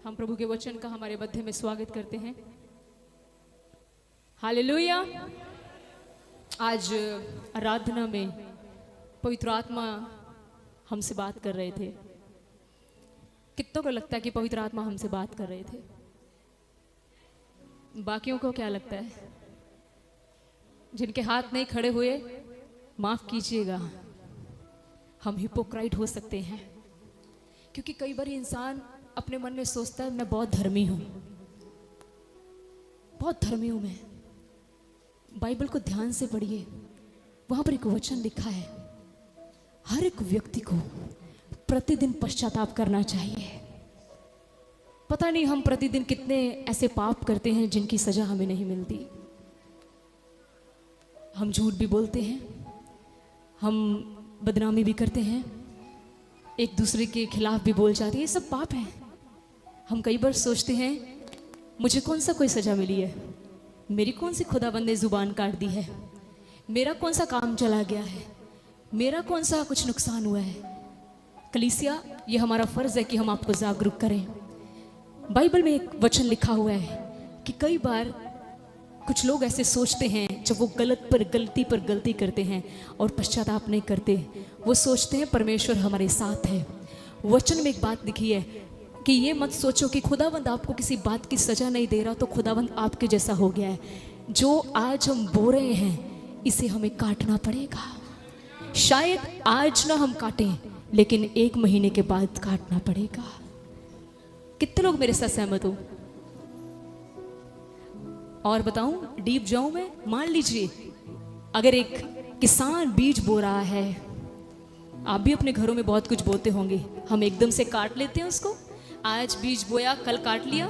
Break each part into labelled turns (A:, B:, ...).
A: हम प्रभु के वचन का हमारे मध्य में स्वागत करते हैं। हालेलुया। आज आराधना में पवित्र आत्मा हमसे बात कर रहे थे। कितनों को लगता है कि पवित्र आत्मा हमसे बात कर रहे थे? बाकियों को क्या लगता है? जिनके हाथ नहीं खड़े हुए माफ कीजिएगा, हम हिपोक्राइट हो सकते हैं। क्योंकि कई बार इंसान अपने मन में सोचता है मैं बहुत धर्मी हूं, बहुत धर्मी हूं मैं। बाइबल को ध्यान से पढ़िए, वहां पर एक वचन लिखा है, हर एक व्यक्ति को प्रतिदिन पश्चाताप करना चाहिए। पता नहीं हम प्रतिदिन कितने ऐसे पाप करते हैं जिनकी सजा हमें नहीं मिलती। हम झूठ भी बोलते हैं, हम बदनामी भी करते हैं, एक दूसरे के खिलाफ भी बोल जाते हैं। ये सब पाप है। हम कई बार सोचते हैं मुझे कौन सा कोई सजा मिली है, मेरी कौन सी खुदाबंद ने जुबान काट दी है, मेरा कौन सा काम चला गया है, मेरा कौन सा कुछ नुकसान हुआ है। कलीसिया, ये हमारा फर्ज है कि हम आपको जागरूक करें। बाइबल में एक वचन लिखा हुआ है कि कई बार कुछ लोग ऐसे सोचते हैं जब वो गलती पर गलती करते हैं और पश्चाताप नहीं करते, वो सोचते हैं परमेश्वर हमारे साथ है। वचन में एक बात लिखी है कि ये मत सोचो कि खुदावंद आपको किसी बात की सजा नहीं दे रहा तो खुदावंद आपके जैसा हो गया है। जो आज हम बो रहे हैं इसे हमें काटना पड़ेगा। शायद आज ना हम काटें, लेकिन 1 महीने के बाद काटना पड़ेगा। कितने लोग मेरे साथ सहमत हो? और बताऊं, डीप जाऊं मैं? मान लीजिए अगर एक किसान बीज बो रहा है, आप भी अपने घरों में बहुत कुछ बोते होंगे, हम एकदम से काट लेते हैं उसको। आज बीज बोया, कल काट लिया।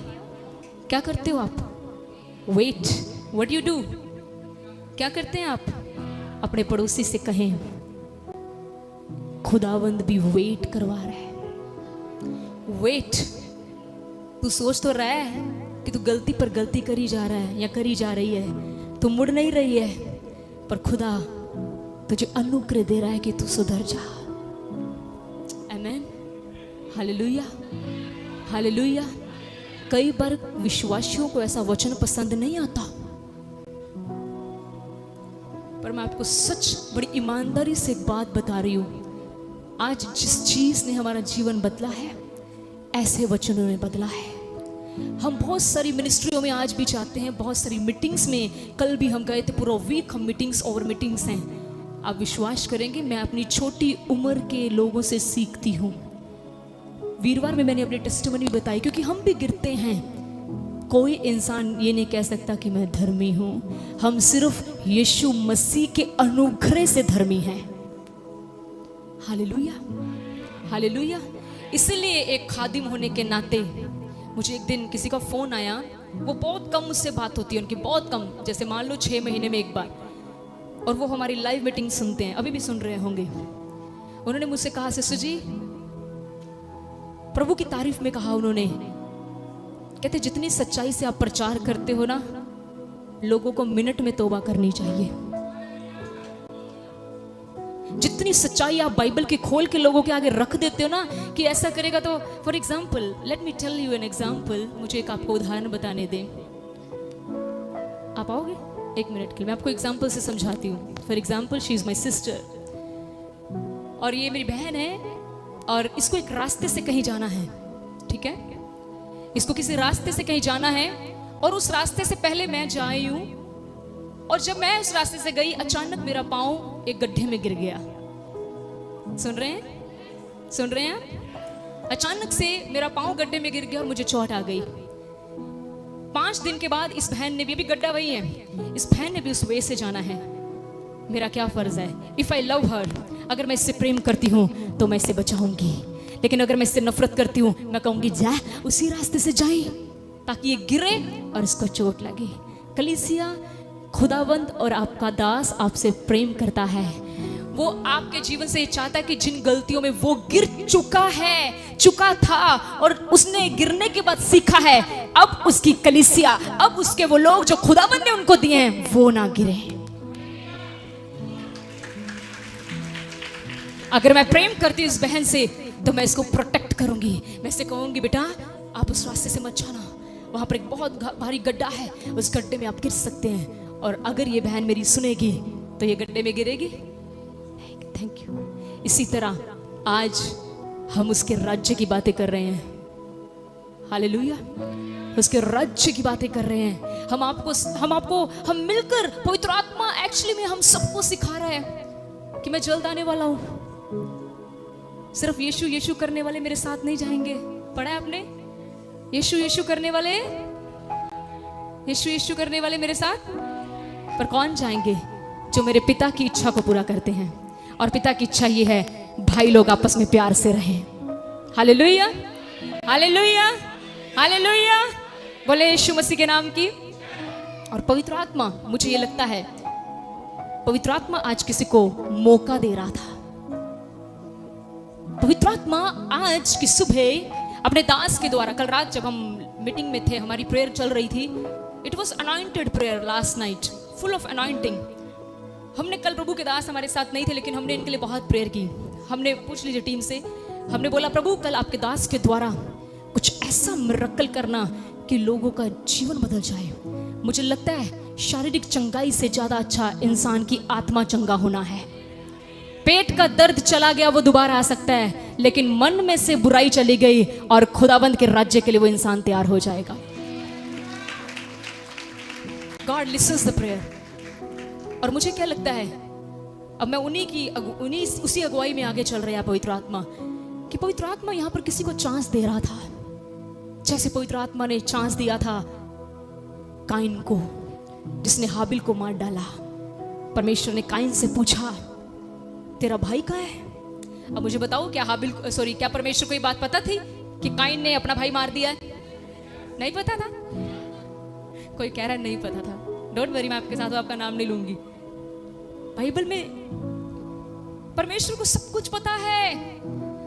A: क्या करते हो आप? Wait, what you do? क्या करते हैं आप? अपने पड़ोसी से कहें खुदावंद भी वेट करवा रहा है। वेट, तू सोच तो रहा है कि तू गलती पर गलती करी जा रहा है या करी जा रही है, तू मुड़ नहीं रही है, पर खुदा तुझे अनुग्रह दे रहा है कि तू सुधर जा। आमीन, हालेलुया, हालेलुया। कई बार विश्वासियों को ऐसा वचन पसंद नहीं आता, पर मैं आपको सच बड़ी ईमानदारी से एक बात बता रही हूं। आज जिस चीज ने हमारा जीवन बदला है, ऐसे वचनों ने बदला है। हम बहुत सारी मिनिस्ट्रियों में आज भी जाते हैं, बहुत सारी मीटिंग्स में, कल भी हम गए थे, पूरा वीक हम मीटिंग्स और मीटिंग्स हैं। आप विश्वास करेंगे, मैं अपनी छोटी उम्र के लोगों से सीखती हूँ। वीरवार में मैंने अपनी टेस्टिमनी बताई, क्योंकि हम भी गिरते हैं। कोई इंसान ये नहीं कह सकता कि मैं धर्मी हूँ, हम सिर्फ यीशु मसीह के अनुग्रह से धर्मी हैं। Hallelujah, hallelujah. इसलिए एक खादिम होने के नाते मुझे एक दिन किसी का फोन आया, वो बहुत कम मुझसे बात होती है उनकी, बहुत कम, जैसे मान लो 6 महीने में एक बार, और वो हमारी लाइव मीटिंग सुनते हैं, अभी भी सुन रहे होंगे। उन्होंने मुझसे कहा, सिस्टर जी, प्रभु की तारीफ में कहा उन्होंने, कहते जितनी सच्चाई से आप प्रचार करते हो ना, लोगों को मिनट में तौबा करनी चाहिए। जितनी सच्चाई आप बाइबल की खोल के लोगों के आगे रख देते हो ना कि ऐसा करेगा तो, for example, let me tell you an example, मुझे एक आपको उदाहरण बताने दें। आप आओगे 1 मिनट के लिए? मैं आपको एग्जाम्पल से समझाती हूँ। For example, she is my sister, और ये मेरी बहन है, और इसको एक रास्ते से कहीं जाना है, ठीक है? इसको किसी रास्ते से कहीं जाना है, और उस रास्ते से पहले मैं जा आई हूं, और जब मैं उस रास्ते से गई, अचानक मेरा पांव एक गड्ढे में गिर गया। सुन रहे हैं? सुन रहे हैं आप? अचानक से मेरा पांव गड्ढे में गिर गया और मुझे चोट आ गई। 5 दिन के बाद इस बहन ने भी, अभी गड्ढा वही है, इस बहन ने भी उस वे से जाना है। मेरा क्या फर्ज है? इफ आई लव हर, अगर मैं इससे प्रेम करती हूँ तो मैं इसे बचाऊंगी, लेकिन अगर मैं इससे नफरत करती हूँ, मैं कहूंगी जा उसी रास्ते से जाए, ताकि ये गिरे और इसको चोट लगे। कलीसिया, खुदावंद और आपका दास आपसे प्रेम करता है। वो आपके जीवन से चाहता है कि जिन गलतियों में वो गिर चुका था, और उसने गिरने के बाद सीखा है, अब उसकी कलीसिया, अब उसके वो लोग जो खुदावंद ने उनको दिए हैं, वो ना गिरे। अगर मैं प्रेम करती हूँ इस बहन से, तो मैं इसको प्रोटेक्ट करूंगी। मैं इसे कहूंगी, बेटा आप उस रास्ते से मत जाना, वहां पर एक बहुत भारी गड्ढा है, उस गड्ढे में आप गिर सकते हैं, और अगर ये बहन मेरी सुनेगी तो ये गड्ढे में गिरेगी। Thank you. इसी तरह आज हम उसके राज्य की बातें कर रहे हैं, हालेलुया, उसके राज्य की बातें कर रहे हैं। हम मिलकर, पवित्र आत्मा एक्चुअली में हम सबको सिखा रहा है कि मैं जल्द आने वाला हूं। सिर्फ यीशु यीशु करने वाले मेरे साथ नहीं जाएंगे। पढ़ा है आपने? यीशु यीशु करने वाले, यीशु यीशु करने वाले मेरे साथ, पर कौन जाएंगे? जो मेरे पिता की इच्छा को पूरा करते हैं। और पिता की इच्छा ये है, भाई लोग आपस में प्यार से रहें। हालेलुया, हालेलुया, हालेलुया, बोले यीशु मसीह के नाम की। और पवित्र आत्मा, मुझे ये लगता है पवित्र आत्मा आज किसी को मौका दे रहा था। पवित्र आत्मा आज की सुबह अपने दास के द्वारा, कल रात जब हम मीटिंग में थे, हमारी प्रेयर चल रही थी, it was anointed prayer last night, full of anointing. हमने कल, प्रभु के दास हमारे साथ नहीं थे, लेकिन हमने इनके लिए बहुत प्रेयर की। हमने पूछ लीजिए टीम से, हमने बोला प्रभु कल आपके दास के द्वारा कुछ ऐसा मिरेकल करना कि लोगों का जीवन बदल जाए। मुझे लगता है शारीरिक चंगाई से ज्यादा अच्छा इंसान की आत्मा चंगा होना है। पेट का दर्द चला गया, वो दोबारा आ सकता है, लेकिन मन में से बुराई चली गई और खुदाबंद के राज्य के लिए वो इंसान तैयार हो जाएगा। God lessons the prayer. और मुझे क्या लगता है, अब मैं उसी अगुवाई में आगे चल रहा है पवित्र आत्मा, कि पवित्र आत्मा यहां पर किसी को चांस दे रहा था, जैसे पवित्र आत्मा ने चांस दिया था काइन को, जिसने हाबिल को मार डाला। परमेश्वर ने काइन से पूछा तेरा भाई कहाँ है? अब मुझे बताओ, क्या परमेश्वर को ये बात पता थी कि काइन ने अपना भाई मार दिया है? नहीं पता था। कोई कह रहा है नहीं पता था, डोंट वरी, मैं आपके साथ आपका नाम नहीं लूंगी। बाइबल में परमेश्वर को सब कुछ पता है।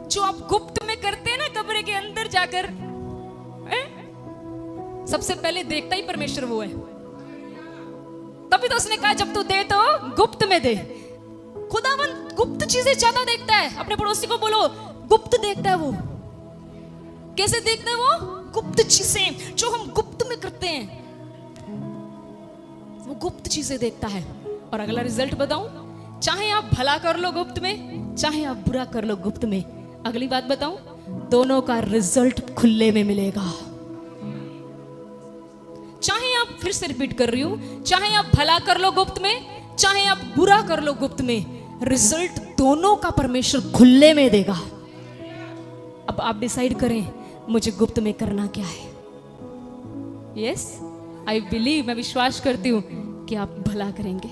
A: जो आप गुप्त में करते हैं ना, कमरे के अंदर जाकर, सबसे पहले देखता ही परमेश्वर वो है। तभी तो उसने कहा जब तू दे तो गुप्त में दे। खुदावंद गुप्त चीजें ज्यादा देखता है। अपने पड़ोसी को बोलो, गुप्त देखता है वो। कैसे देखता है वो? गुप्त चीजें जो हम गुप्त में करते हैं, वो गुप्त चीजें देखता है। और अगला रिजल्ट बताऊं, चाहे आप भला कर लो गुप्त में, चाहे आप बुरा कर लो गुप्त में, अगली बात बताऊं, दोनों का रिजल्ट खुले में मिलेगा। चाहे आप, फिर से रिपीट कर रही हूं, चाहे आप भला कर लो गुप्त में, चाहे आप बुरा कर लो गुप्त में, रिजल्ट दोनों का परमेश्वर खुले में देगा। अब आप डिसाइड करें मुझे गुप्त में करना क्या है। यस, आई बिलीव, मैं विश्वास करती हूं कि आप भला करेंगे।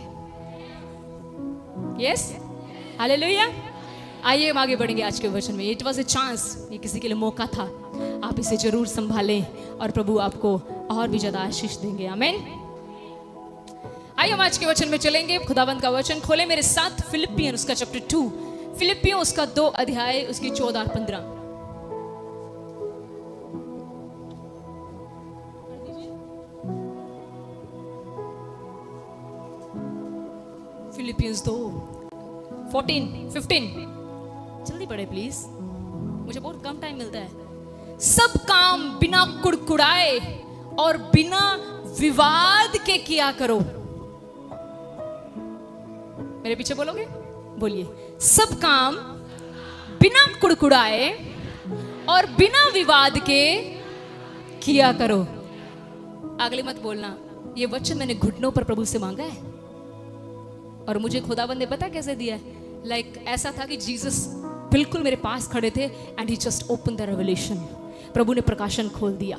A: Yes, hallelujah. आइए हम आगे बढ़ेंगे आज के वचन में। इट वॉज ए चांस, ये किसी के लिए मौका था। आप इसे जरूर संभालें और प्रभु आपको और भी ज्यादा आशीष देंगे। आमीन। आइए हम आज के वचन में चलेंगे। खुदाबंद का वचन खोले मेरे साथ, फिलिपियन उसका चैप्टर 2, फिलिपियों उसका 2 अध्याय, उसकी 14 और 15। फिलिपियंस 2 14 15, जल्दी पढ़े प्लीज, मुझे बहुत कम टाइम मिलता है। सब काम बिना कुड़कुड़ाए और बिना विवाद के किया करो। मेरे पीछे बोलोगे? बोलिए, सब काम बिना कुड़कुड़ाए और बिना विवाद के किया करो। अगले मत बोलना, ये वचन मैंने घुटनों पर प्रभु से मांगा है और मुझे खुदाबंद ने पता कैसे दिया है। ऐसा था कि जीसस बिल्कुल मेरे पास खड़े थे and he just open the revelation. प्रभु ने प्रकाशन खोल दिया।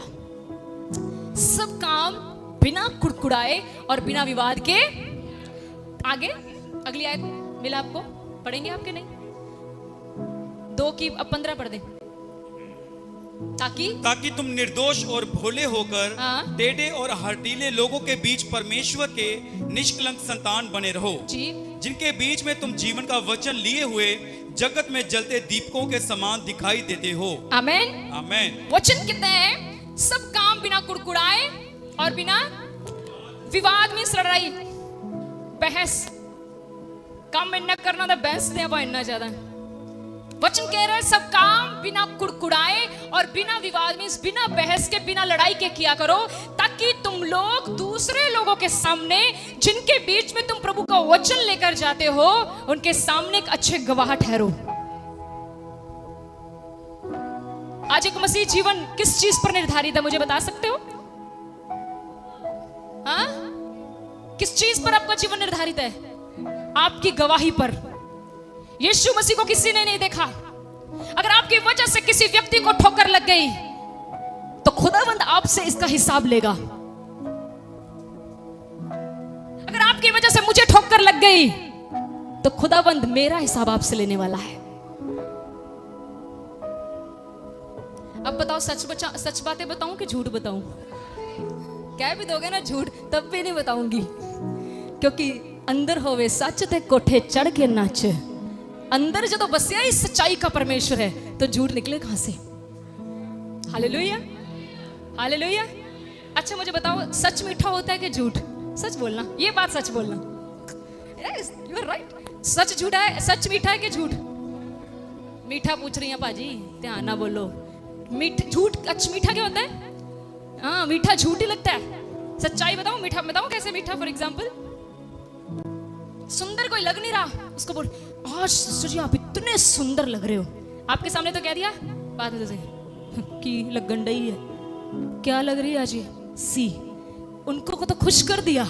A: सब काम बिना कुड़कुड़ाए और बिना विवाद के। आगे अगली आयत मिला आपको, पढ़ेंगे आपके? नहीं, 2 की अब 15 पढ़ दें।
B: ताकि तुम निर्दोष और भोले होकर टेढ़े और हठीले लोगों के बीच परमेश्वर के निष्कलंक संतान बने रहो जी, जिनके बीच में तुम जीवन का वचन लिए हुए जगत में जलते दीपकों के समान दिखाई देते हो। आमेन, आमेन। वचन कहते हैं सब काम बिना कुड़कुड़ाए और बिना विवाद में लड़ाई बहस काम इन्ना करना दा बहस दे इन्ना ज्यादा
A: वचन कह रहा है सब काम बिना कुड़कुड़ाए और बिना विवाद में, बिना बहस के, बिना लड़ाई के किया करो, ताकि तुम लोग दूसरे लोगों के सामने जिनके बीच में तुम प्रभु का वचन लेकर जाते हो, उनके सामने एक अच्छे गवाह ठहरो। आज एक मसीह जीवन किस चीज पर निर्धारित है, मुझे बता सकते हो? हाँ, किस चीज पर आपका जीवन निर्धारित है? आपकी गवाही पर। यीशु मसीह को किसी ने नहीं देखा। अगर आपकी वजह से किसी व्यक्ति को ठोकर लग गई तो खुदावंद आपसे इसका हिसाब लेगा। अगर आपकी वजह से मुझे ठोकर लग गई तो खुदावंद मेरा हिसाब आपसे लेने वाला है। अब बताओ, सच बातें बताऊं कि झूठ बताऊं? कह भी दोगे ना झूठ, तब भी नहीं बताऊंगी, क्योंकि अंदर होवे सच ते कोठे चढ़ के नाच। अंदर जो तो बसिया ही सच्चाई का परमेश्वर है, तो झूठ निकले कहां से? Hallelujah, hallelujah. अच्छा मुझे बताओ, सच मीठा होता है कि झूठ? सच बोलना, ये बात सच बोलना। Yes, you are right. सच झूठा है, सच मीठा है कि झूठ? मीठा पूछ रही हैं पाजी, ध्यान ना बोलो। झूठ मीठा क्या होता है? हाँ, मीठा झूठ ही लगता है। सच्चाई बताओ, मीठा बताओ कैसे मीठा? फॉर एग्जाम्पल, सुंदर कोई लग नहीं रहा, उसको बोल आज सुजी आप इतने सुंदर लग रहे हो। आपके सामने तो कह दिया, बात में जैसे कि लगन डई है, क्या लग रही है आज ये सी। उनको को तो खुश कर दिया,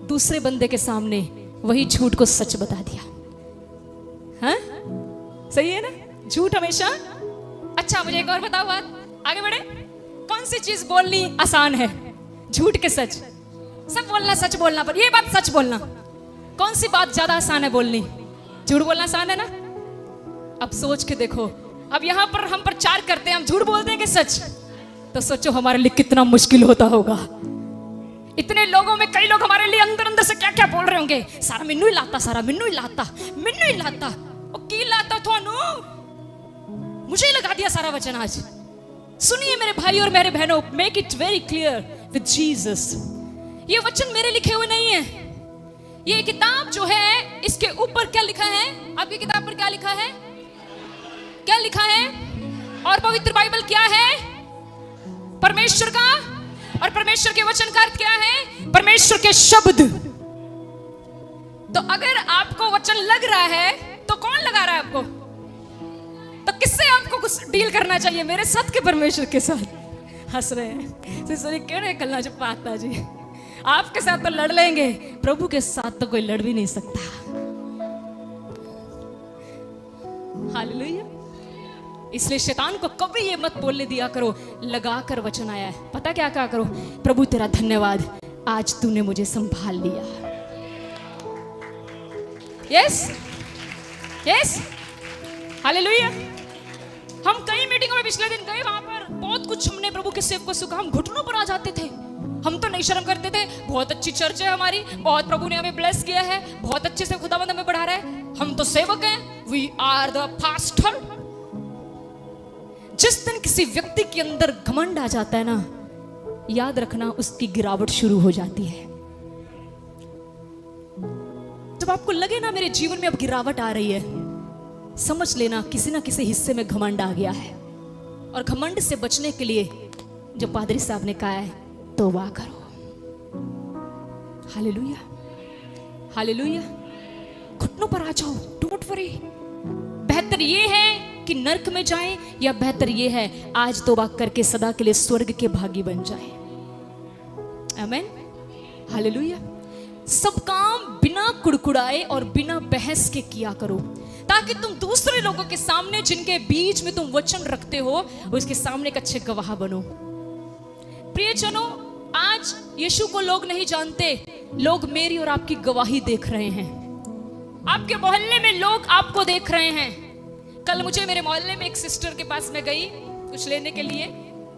A: दूसरे बंदे के सामने वही झूठ को सच बता दिया। हाँ, सही है ना? झूठ हमेशा। अच्छा मुझे एक और बताओ बात, आगे बढ़े। कौन सी चीज बोलनी आसान है? झूठ के सच? सब बोलना सच बोलना, पर ये बात सच बोलना। कौन सी बात ज्यादा आसान है बोलनी? झूठ बोलना आसान है ना? अब सोच के देखो, अब यहां पर हम प्रचार करते हैं, हम झूठ बोलते हैं कि सच? तो सोचो हमारे लिए कितना मुश्किल होता होगा। इतने लोगों में कई लोग हमारे लिए अंदर अंदर से क्या क्या बोल रहे होंगे। सारा मिन्नू ही लाता, सारा मिन्नू ही लाता, मिन्नू ही लाता। ओ की लाता थानू? मुझे ही लगा दिया सारा वचन आज। सुनिए मेरे भाई और मेरे बहनों, make it very clear with Jesus. ये वचन मेरे लिखे हुए नहीं है। ये किताब जो है, इसके ऊपर क्या लिखा है? आपकी किताब पर क्या लिखा है? क्या लिखा है? और पवित्र बाइबल क्या है? परमेश्वर का। और परमेश्वर के वचन का अर्थ क्या है? परमेश्वर के शब्द। तो अगर आपको वचन लग रहा है तो कौन लगा रहा है आपको? तो किससे आपको कुछ डील करना चाहिए? मेरे साथ के परमेश्वर के साथ। हंस रहे हैं, क्यों नहीं कलना पाता जी? आपके साथ तो लड़ लेंगे, प्रभु के साथ तो कोई लड़ भी नहीं सकता। हालेलुया। इसलिए शैतान को कभी ये मत बोलने दिया करो, लगाकर वचन आया है। पता क्या कहा करो? प्रभु तेरा धन्यवाद, आज तूने मुझे संभाल लिया। Yes yes, hallelujah. हम कई मीटिंगों में पिछले दिन गए, वहां पर बहुत कुछ हमने प्रभु के सेवक को सुखा। हम घुटनों पर आ जाते थे, हम तो नहीं शर्म करते थे। बहुत अच्छी चर्च है हमारी, बहुत प्रभु ने हमें ब्लेस किया है, बहुत अच्छे से खुदावंद हमें बढ़ा रहा है, हम तो सेवक हैं, वी आर द पास्टर। जिस दिन किसी व्यक्ति के अंदर घमंड आ जाता है ना, याद रखना उसकी गिरावट शुरू हो जाती है। जब आपको लगे ना मेरे जीवन में अब गिरावट आ रही है, समझ लेना किसी ना किसी हिस्से में घमंड आ गया है। और घमंड से बचने के लिए जो पादरी साहब ने कहा है, तौबा करो। Hallelujah, hallelujah. घुटनों पर आ जाओ, डोंट वरी। बेहतर ये है कि नरक में जाएं, या बेहतर ये है आज तौबा करके सदा के लिए स्वर्ग के भागी बन जाएं। आमीन, हालेलुया। सब काम बिना कुड़कुड़ाए और बिना बहस के किया करो, ताकि तुम दूसरे लोगों के सामने जिनके बीच में तुम वचन रखते हो, उसके सामने एक अच्छे गवाह बनो। प्रियजनों, आज यीशु को लोग नहीं जानते, लोग मेरी और आपकी गवाही देख रहे हैं। आपके मोहल्ले में लोग आपको देख रहे हैं। कल मुझे मेरे मोहल्ले में एक सिस्टर के पास मैं गई कुछ लेने के लिए।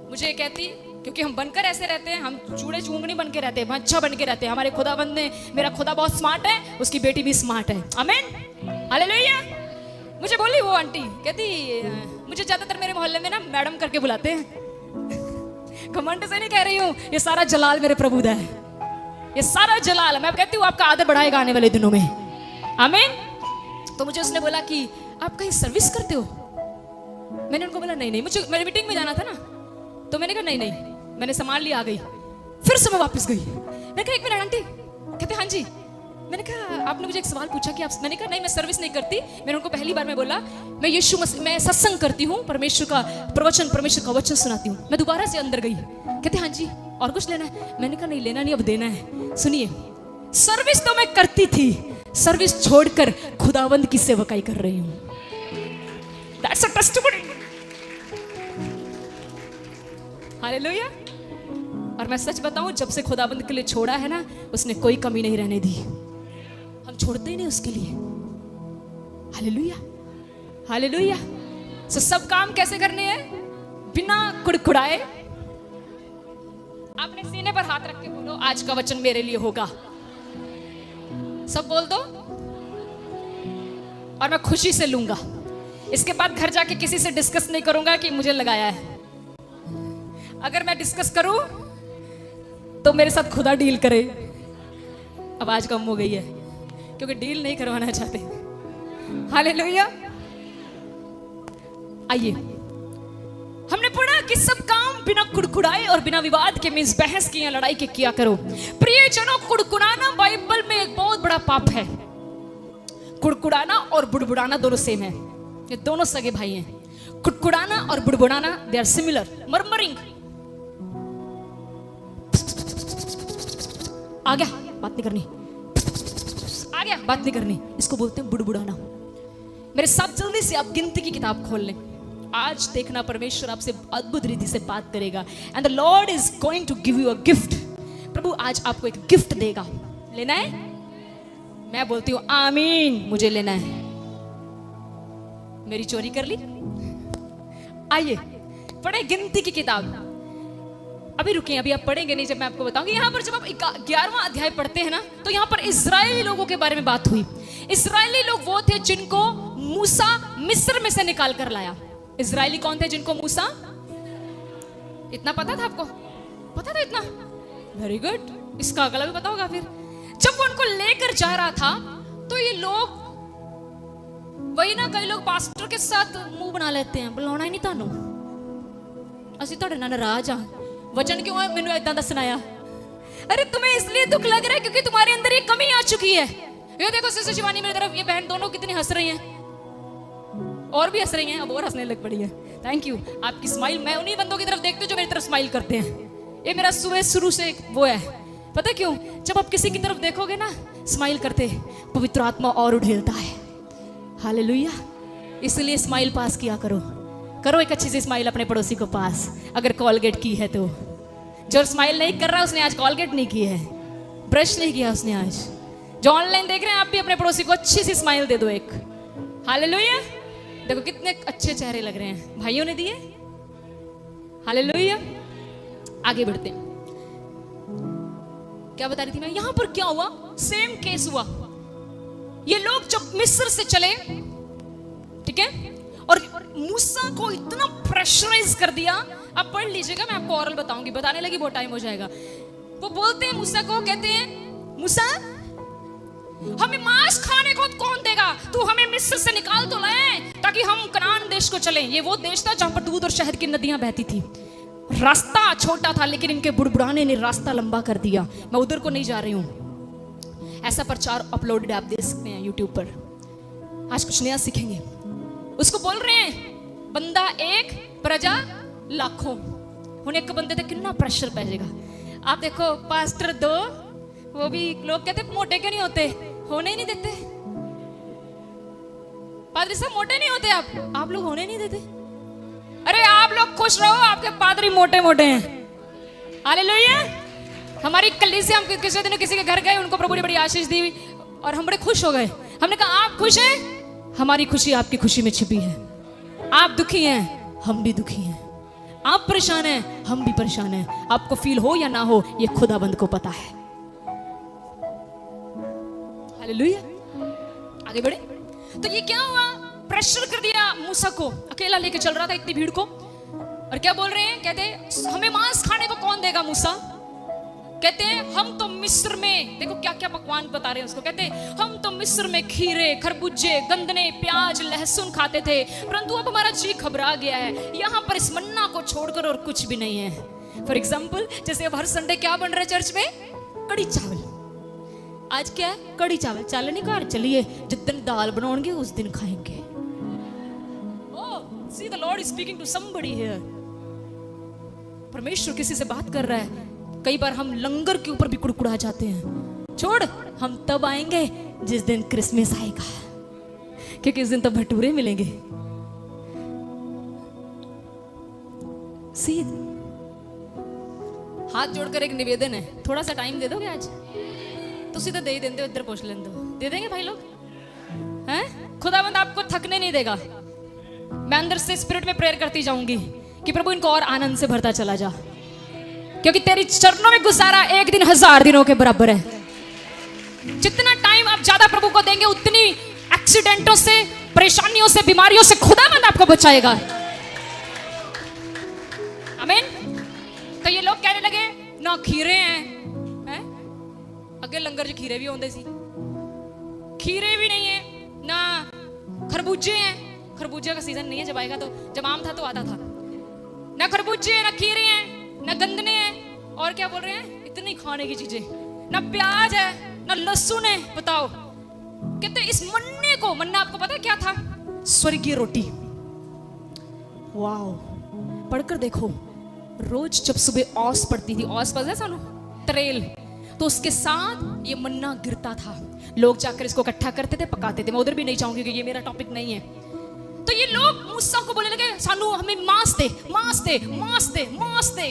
A: मुझे कहती, क्योंकि हम बनकर ऐसे रहते हैं, हम चूड़े चूंगनी बन के रहते हैं, अच्छा बन के रहते हैं। हमारे खुदाबंद ने, मेरा खुदा बहुत स्मार्ट है, उसकी बेटी भी स्मार्ट है। आमीन, हालेलुया। मुझे बोली वो आंटी, कहती मुझे ज्यादातर मेरे मोहल्ले में ना मैडम करके बुलाते हैं। घमंड से नहीं कह रही हूँ, ये सारा जलाल मेरे प्रभु दा है, ये सारा जलाल। मैं कहती हूँ आपका आदर बढ़ाएगा आने वाले दिनों में। आमीन। तो मुझे उसने बोला कि आप कहीं सर्विस करते हो? मैंने उनको बोला नहीं नहीं, मुझे मेरी मीटिंग में जाना था ना, तो मैंने कहा नहीं नहीं, मैंने सामान लिया आ गई। फिर से मैं वापस गई, मैंने कहा एक मिनट आंटी। कहते हाँ जी। मैंने कहा आपने मुझे एक सवाल पूछा कि आप, मैंने कहा नहीं मैं सर्विस नहीं करती। मैंने उनको पहली बार मैं बोला मैं यीशु मसीह, मैं सत्संग करती हूँ, परमेश्वर का प्रवचन, परमेश्वर का वचन सुनाती हूँ। मैं दोबारा से अंदर गई। कहते हाँ जी और कुछ लेना है? मैंने कहा नहीं लेना नहीं, अब देना है। सुनिए, सर्विस तो मैं करती थी, सर्विस छोड़कर खुदावंद की सेवकाई कर रही हूँ। That's a testimony. हालेलुया। और मैं सच बताऊं, जब से खुदाबंद के लिए छोड़ा है ना, उसने कोई कमी नहीं रहने दी। हम छोड़ते ही नहीं उसके लिए। Hallelujah, hallelujah. सो सब काम कैसे करने हैं? बिना कुड़कुड़ाए। आपने सीने पर हाथ रख के बोलो आज का वचन मेरे लिए होगा। सब बोल दो और मैं खुशी से लूंगा। इसके बाद घर जाके किसी से डिस्कस नहीं करूंगा कि मुझे लगाया है। अगर मैं डिस्कस करूं तो मेरे साथ खुदा डील करे। अब आज कम हो गई है क्योंकि डील नहीं करवाना चाहते। हालेलुया। आइए, हमने पढ़ा कि सब काम बिना कुड़कुड़ाए और बिना विवाद के, मींस बहस की या लड़ाई के किया करो। प्रिय जनों, कुड़कुड़ाना बाइबल में एक बहुत बड़ा पाप है। कुड़कुड़ाना और बुड़बुड़ाना दोनों सेम है, ये दोनों सगे भाई हैं। कुड़कुड़ाना और बुड़बुड़ाना दे आर सिमिलर। मर्मरिंग, आ गया बात नहीं करनी, आ गया बात नहीं करनी, इसको बोलते हैं बुड़बुड़ाना। मेरे साथ जल्दी से आप गिनती की किताब खोल लें। आज देखना परमेश्वर आपसे अद्भुत रीति से बात करेगा। And the lord is going to give you a gift. प्रभु आज आपको एक गिफ्ट देगा। लेना है? मैं बोलती हूँ आमीन, मुझे लेना है। मेरी चोरी कर ली? आइए पढ़े गिनती की किताब। अभी रुके, अभी आप पढ़ेंगे नहीं, जब मैं आपको बताऊंगी। यहाँ पर जब आप 11वां अध्याय पढ़ते हैं ना, तो यहाँ पर इजरायली लोगों के बारे में बात हुई। इजरायली लोग वो थे जिनको मूसा मिस्र में से निकाल कर लाया। इजरायली कौन थे जिनको मूसा, इतना पता था आपको? पता था इतना? Very good. इसका अगला भी पता होगा। फिर जब वो उनको लेकर जा रहा था तो ये लोग, वही ना, कई लोग पास्टर के साथ मुंह बना लेते हैं, बुलाना ही नहीं तानू, असि तो नाराज आ, वचन क्यों है मैंने इतना दसनाया? अरे तुम्हें इसलिए दुख लग रहा है क्योंकि तुम्हारे अंदर ये कमी आ चुकी है। ये देखो सिस्टर शिवानी मेरी तरफ, ये बहन दोनों कितनी हंस रही हैं, और भी हंस रही हैं, अब और हंसने लग पड़ी है। थैंक यू, आपकी स्माइल, मैं उन्हीं बंदों की तरफ देखती हूँ जो मेरी तरफ स्माइल करते हैं। ये मेरा सुबह शुरू से वो है, पता क्यों? जब आप किसी की तरफ देखोगे ना स्माइल करते, पवित्र आत्मा और उड़ेलता है। हालेलुया। इसलिए स्माइल पास किया करो। करो एक अच्छी सी स्माइल अपने पड़ोसी को पास, अगर कॉलगेट की है तो। जो स्माइल नहीं कर रहा उसने आज कॉलगेट नहीं की है, ब्रश नहीं किया उसने आज। जो ऑनलाइन देख रहे हैं, आप भी अपने पड़ोसी को अच्छी सी स्माइल दे दो एक। हालेलुया। देखो कितने अच्छे चेहरे लग रहे हैं, भाइयों ने दिए। हालेलुया। आगे बढ़ते हैं। क्या बता रही थी मैं? यहां पर क्या हुआ? सेम केस हुआ। ये लोग जब मिस्र से चले, ठीक है, और मूसा को इतना प्रेशराइज कर दिया। आप पढ़ लीजिएगा, मैं आपको औरल बताऊंगी, बताने लगी बहुत टाइम हो जाएगा। वो बोलते हैं मूसा को, कहते हैं मूसा हमें मांस खाने को कौन देगा? तू हमें मिस्र से निकाल तो लाए ताकि हम कनान देश को चलें। ये वो देश था जहां पर दूध और शहद की नदियां बहती थी। रास्ता छोटा था लेकिन इनके बुड़बुड़ाने ने रास्ता लंबा कर दिया। मैं उधर को नहीं जा रही हूं। ऐसा प्रचार अपलोडेड आप देख सकते हैं यूट्यूब पर। आज कुछ नया सीखेंगे। उसको बोल रहे हैं बंदा एक प्रजा लाखों। हुन एक बंदे तक कितना प्रेशर पै जाएगा। आप देखो पास्टर दो, वो भी लोग कहते मोटे क्यों नहीं होते, होने ही नहीं देते। पादरी साहब मोटे नहीं होते आप लोग होने नहीं देते। अरे आप लोग खुश रहो, आपके पादरी मोटे मोटे हैं। हालेलुया। हमारी कलीसिया, हम किसी दिन किसी के घर गए, उनको प्रभु ने बड़ी आशीष दी और हम बड़े खुश हो गए। हमने कहा आप खुश हैं, हमारी खुशी आपकी खुशी में छिपी है। आप दुखी हैं, हम भी दुखी हैं। आप परेशान हैं, हम भी परेशान हैं। आपको फील हो या ना हो, ये खुदाबंद को पता है। हालेलुया। आगे बढ़े तो ये क्या हुआ? प्रेशर कर दिया मूसा को, अकेला लेके चल रहा था इतनी भीड़ को। और क्या बोल रहे हैं? कहते हमें मांस खाने को कौन देगा मूसा? कहते हैं हम तो मिस्र में, देखो क्या क्या पकवान बता रहे हैं उसको, कहते हैं हम तो मिस्र में खीरे, खरबूजे, गंदने, प्याज, लहसुन खाते थे, परंतु अब हमारा जी घबरा गया है, यहाँ पर इस मन्ना को छोड़कर और कुछ भी नहीं है। फॉर एग्जाम्पल, जैसे अब हर संडे क्या बन रहा है चर्च में? कड़ी चावल। आज क्या है? कड़ी चावल। चाल नहीं कार, चलिए जिस दिन दाल बनाओगे उस दिन खाएंगे। Oh, see the lord is speaking to somebody here. परमेश्वर किसी से बात कर रहा है। कई बार हम लंगर के ऊपर भी कुड़कुड़ा जाते हैं। छोड़, हम तब आएंगे जिस दिन क्रिसमस आएगा, क्योंकि उस दिन तो भटूरे मिलेंगे। सी, हाथ जोड़कर एक निवेदन है, थोड़ा सा टाइम दे दोगे आज? तो सीधा दे ही देंगे, इधर पूछ लें तो दे देंगे भाई लोग हैं? खुदावंद आपको थकने नहीं देगा। मैं अंदर से स्पिरिट में प्रेयर करती जाऊंगी कि प्रभु इनको और आनंद से भरता चला जा, क्योंकि तेरी चरणों में गुजारा एक दिन 1000 दिनों के बराबर है। जितना टाइम आप ज्यादा प्रभु को देंगे, उतनी एक्सीडेंटों से, परेशानियों से, बीमारियों से खुदावंद आपको बचाएगा। आमीन। तो ये लोग कहने लगे ना खीरे हैं, अगे लंगर च खीरे भी होंगे सी, खीरे भी नहीं है, ना खरबूजे हैं। खरबूजे का सीजन नहीं है, जब आएगा तो, जब आम था तो आता था। ना खरबूजे, ना खीरे हैं, ना गंदने हैं, और क्या बोल रहे हैं? इतनी खाने की चीजें, ना प्याज है, ना लहसुन है। बताओ, कहते इस मन्ने को, मन्ना आपको पता है क्या था? स्वर्गीय रोटी। वाओ, पढ़कर देखो। रोज जब सुबह औस पड़ती थी, औस पता है सानू? तरेल, तो उसके साथ ये मन्ना गिरता था। लोग जाकर इसको इकट्ठा करते थे, पकाते थे। मैं उधर भी नहीं जाऊंगी क्योंकि ये मेरा टॉपिक नहीं है। तो ये लोग मूसा को बोलने लगे, सानू हमें मांस दे, मांस दे, मांस दे, मांस दे।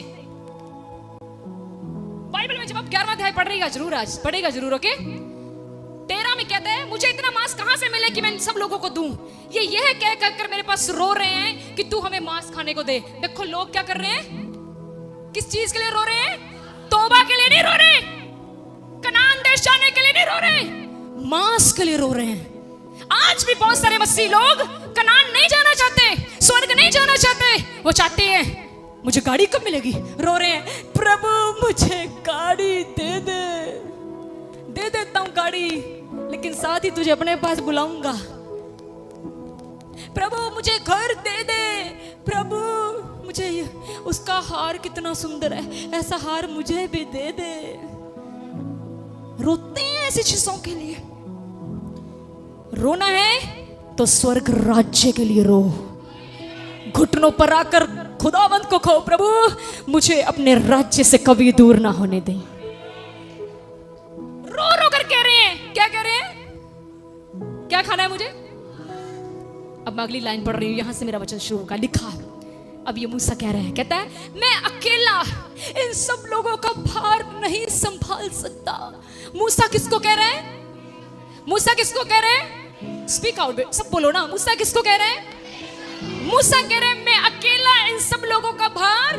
A: बाइबल में जब आप 11वां अध्याय पढ़ रहीगा जरूर, आज पढ़ेगा जरूर, ओके? 13 में कहते हैं मुझे इतना मांस कहां से मिले कि मैं इन सब लोगों को दूं। ये यह कह कर मेरे पास रो रहे हैं कि तू हमें मांस खाने को दे। देखो लोग क्या कर रहे हैं, किस चीज के लिए रो रहे हैं? तौबा के लिए नहीं रो रहे, कनान देश जाने के लिए नहीं रो रहे, मांस के लिए रो रहे हैं। आज भी बहुत सारे मसीह लोग कनान नहीं जाना चाहते, स्वर्ग नहीं जाना चाहते। वो चाहते हैं मुझे गाड़ी कब मिलेगी, रो रहे हैं प्रभु मुझे गाड़ी दे दे। दे देता हूं गाड़ी, लेकिन साथ ही तुझे अपने पास बुलाऊंगा। प्रभु मुझे घर दे दे, प्रभु मुझे उसका हार कितना सुंदर है, ऐसा हार मुझे भी दे दे। रोते हैं ऐसी चीजों के लिए। रोना है तो स्वर्ग राज्य के लिए रो। घुटनों पर आकर खुदावंत को कहो, प्रभु मुझे अपने राज्य से कभी दूर ना होने दे। रो रो कर कह रहे हैं, क्या कह रहे हैं? क्या खाना है मुझे? अब मैं अगली लाइन पढ़ रही हूं, यहां से मेरा वचन शुरू होगा। लिखा, अब ये मूसा कह रहा है, कहता है मैं अकेला इन सब लोगों का भार नहीं संभाल सकता। मूसा किसको कह रहा है? मूसा किसको कह रहे हैं? स्पीक आउट, सब बोलो ना। मूसा किसको कह रहे हैं? मूसा कह रहे हैं मैं अकेला इन सब लोगों का भार,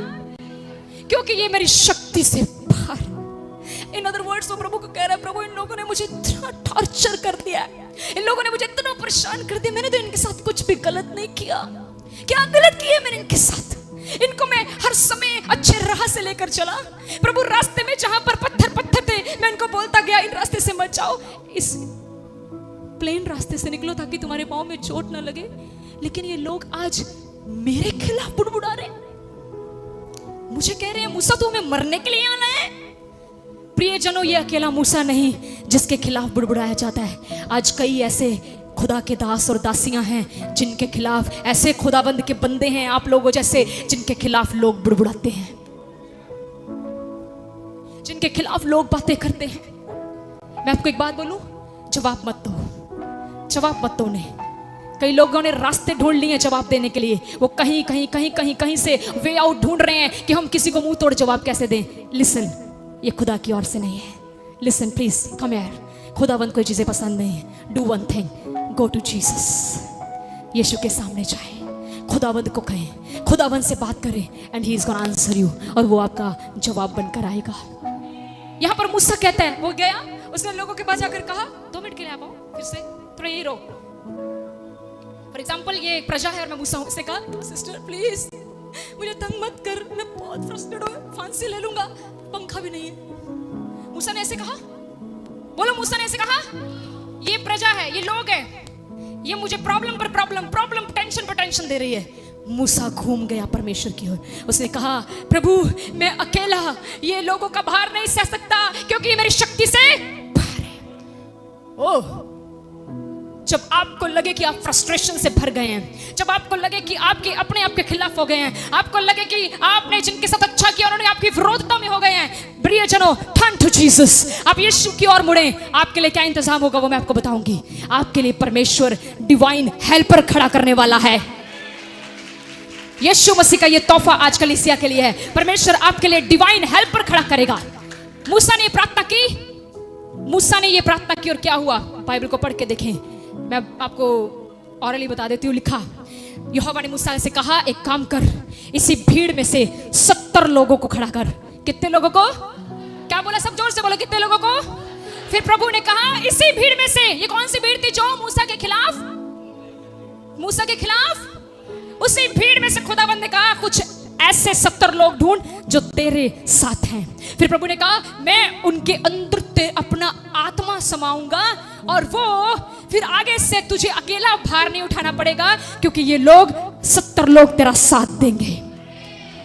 A: क्योंकि ये मेरी शक्ति से बाहर। इन अदर वर्ड्स वो प्रभु को कह रहा है, प्रभु इन लोगों ने मुझे इतना टॉर्चर कर दिया, इन लोगों ने मुझे इतना परेशान कर दिया, मैंने तो इनके साथ कुछ भी गलत नहीं किया। क्या गलत किया मैंने इनके साथ? इनको मैं हर समय अच्छे राह से लेकर चला। प्रभु रास्ते में जहां पर पत्थर पत्थर थे, मैं इनको बोलता गया इन रास्ते से मत जाओ, इस प्लेन रास्ते से निकलो ताकि तुम्हारे पांव में चोट ना लगे। लेकिन ये लोग आज मेरे खिलाफ बुड़बुड़ा रहे, मुझे कह रहे हैं मूसा तू हमें मरने के लिए आना है। प्रियजनों, ये अकेला मूसा नहीं जिसके खिलाफ बुड़बुड़ाया जाता है। आज कई ऐसे खुदा के दास और दासियां हैं जिनके खिलाफ, ऐसे खुदाबंद के बंदे हैं आप लोगों जैसे, जिनके खिलाफ लोग बुड़बुड़ाते हैं, जिनके खिलाफ लोग बातें करते हैं। मैं आपको एक बात बोलूं, जवाब मत दो, जवाब मत दो उन्हें। कई लोगों ने रास्ते ढूंढ लिए जवाब देने के लिए। वो कहीं कहीं कहीं कहीं कहीं से वे आउट ढूंढ रहे हैं कि हम किसी को मुंह तोड़ जवाब कैसे दें। लिसन, ये खुदा की ओर से नहीं है। Listen please, come here. खुदावंद कोई चीजें पसंद नहीं है। Do one thing, go to Jesus. यीशु के सामने जाए, खुदावंद को कहें, खुदावंद से बात करें, and he is gonna answer you, और वो आपका जवाब बनकर आएगा। यहाँ पर मूसा कहता है, वो गया, उसने लोगों के पास जाकर कहा 2 मिनट के लिए आप आओ, फिर से थोड़ा यही रहो। फॉर एग्जाम्पल, ये एक प्रजा है और मैं मूसा हूं, उससे कहा सिस्टर प्लीज मुझे तंग मत कर, मैं बहुत फ्रस्ट्रेट हूं, फांसी ले लूंगा, पंखा भी नहीं है। मूसा ने ऐसे कहा, बोलो मूसा ने ऐसे कहा, ये प्रजा है, ये लोग है, ये मुझे प्रॉब्लम पर प्रॉब्लम टेंशन पर टेंशन दे रही है। मूसा घूम गया परमेश्वर की ओर, उसने कहा प्रभु मैं अकेला ये लोगों का भार नहीं सह सकता क्योंकि ये मेरी शक्ति से बाहर है। ओह, जब आपको लगे कि आप फ्रस्ट्रेशन से भर गए हैं, जब आपको लगे कि आपके अपने आप के खिलाफ हो गए हैं, आपको लगे कि आपने जिनके साथ अच्छा किया उन्होंने आपकी विरोधता में हो गए हैं, प्रियजनों टर्न टू जीसस, आप यीशु की ओर मुड़े। आपके लिए क्या इंतजाम होगा वो मैं आपको बताऊंगी। आपके लिए परमेश्वर डिवाइन हेल्पर खड़ा करने वाला है। यीशु मसीह का ये तोहफा आज कलीसिया के लिए है। परमेश्वर आपके लिए डिवाइन हेल्पर खड़ा करेगा। मूसा ने प्रार्थना की, मूसा ने ये प्रार्थना की और क्या हुआ, बाइबल को पढ़ के देखें। मैं आपको ऑरली बता देती हूँ। लिखा, यहोवा ने मूसा से कहा एक काम कर, इसी भीड़ में से 70 लोगों को खड़ा कर। कितने लोगों को? क्या बोला? सब जोर से बोलो, कितने लोगों को? फिर प्रभु ने कहा इसी भीड़ में से, ये कौन सी भीड़ थी जो मूसा के खिलाफ, उसी भीड़ में से खुदावंद ने कहा कुछ ऐसे 70 लोग ढूंढ जो तेरे साथ हैं। फिर प्रभु ने कहा मैं उनके अंदर ते अपना आत्मा समाऊंगा और वो फिर आगे से तुझे अकेला भार नहीं उठाना पड़ेगा क्योंकि ये लोग 70 लोग तेरा साथ देंगे।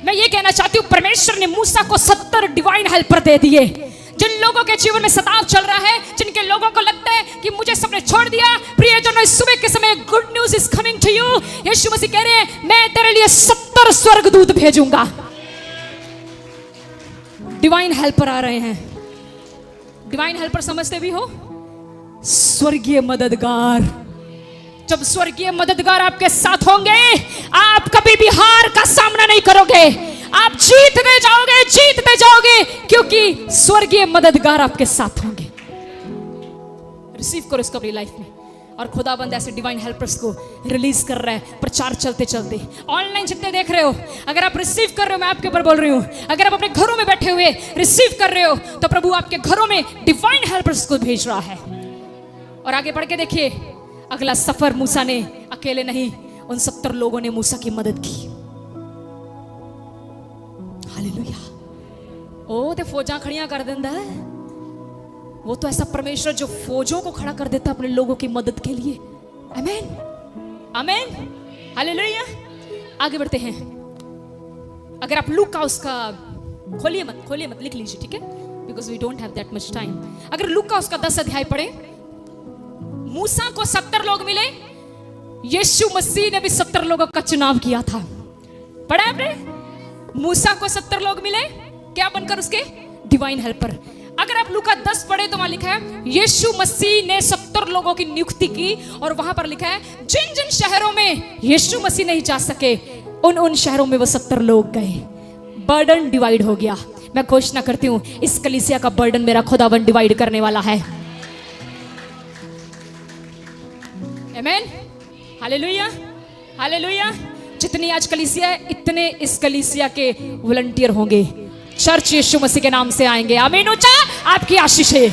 A: मैं ये कहना चाहती हूँ परमेश्वर ने मूसा को 70 डिवाइन हेल्पर दे दिए। जिन लोगों के जीवन में सताव चल रहा है, जिनके लोगों को लगता है कि मुझे सबने छोड़ दिया, प्रियजनों इस सुबह के समय good news is coming to you. यीशु मसीह कह रहे हैं मैं तेरे लिए 70 स्वर्गदूत भेजूंगा। डिवाइन हेल्पर आ रहे हैं। डिवाइन हेल्पर समझते भी हो? स्वर्गीय मददगार। जब स्वर्गीय मददगार आपके साथ होंगे आप कभी भी हार का सामना नहीं करोगे, आप जीतते जाओगे क्योंकि स्वर्गीय मददगार आपके साथ होंगे। रिसीव करो इसको अपनी लाइफ में। और खुदाबंद ऐसे डिवाइन हेल्पर्स को रिलीज कर रहा है। प्रचार चलते चलते ऑनलाइन जितने देख रहे हो, अगर आप रिसीव कर रहे हो, मैं आपके ऊपर बोल रही हूँ, अगर आप अपने घरों में बैठे हुए रिसीव कर रहे हो तो प्रभु आपके घरों में डिवाइन हेल्पर्स को भेज रहा है। और आगे बढ़ के देखिए, अगला सफर मूसा ने अकेले नहीं, उन 70 लोगों ने मूसा की मदद की। हालेलुया। ओ ते फौजां खड़ियां कर देंदा है। वो तो ऐसा परमेश्वर जो फौजों को खड़ा कर देता अपने लोगों की मदद के लिए। आमीन, आमीन, हालेलुया। आगे बढ़ते हैं। अगर आप लूका उसका खोलिए मत, लिख लीजिए, ठीक है, because we don't have that much time. अगर लूका उसका 10 अध्याय पढ़े, मूसा को 70 लोग मिले, यीशु मसीह ने भी 70 लोगों का चुनाव किया था। पढ़ा आपने? मूसा को 70 लोग मिले, क्या बनकर? उसके डिवाइन हेल्पर। अगर आप लूका 10 पढ़े तो वहां लिखा है यीशु मसीह ने 70 लोगों की नियुक्ति की और वहां पर लिखा है जिन जिन शहरों में यीशु मसीह नहीं जा सके उन शहरों में वो 70 लोग गए। बर्डन डिवाइड हो गया। मैं घोषणा करती हूं इस कलीसिया का बर्डन मेरा खुदावन डिवाइड करने वाला है। आमीन, हालेलुया, हालेलुया। जितनी आज कलीसिया है इतने इस कलीसिया के वॉलंटियर होंगे। चर्च यीशु मसीह के नाम से आएंगे। आमीन। ऊंचा आपकी आशीष है।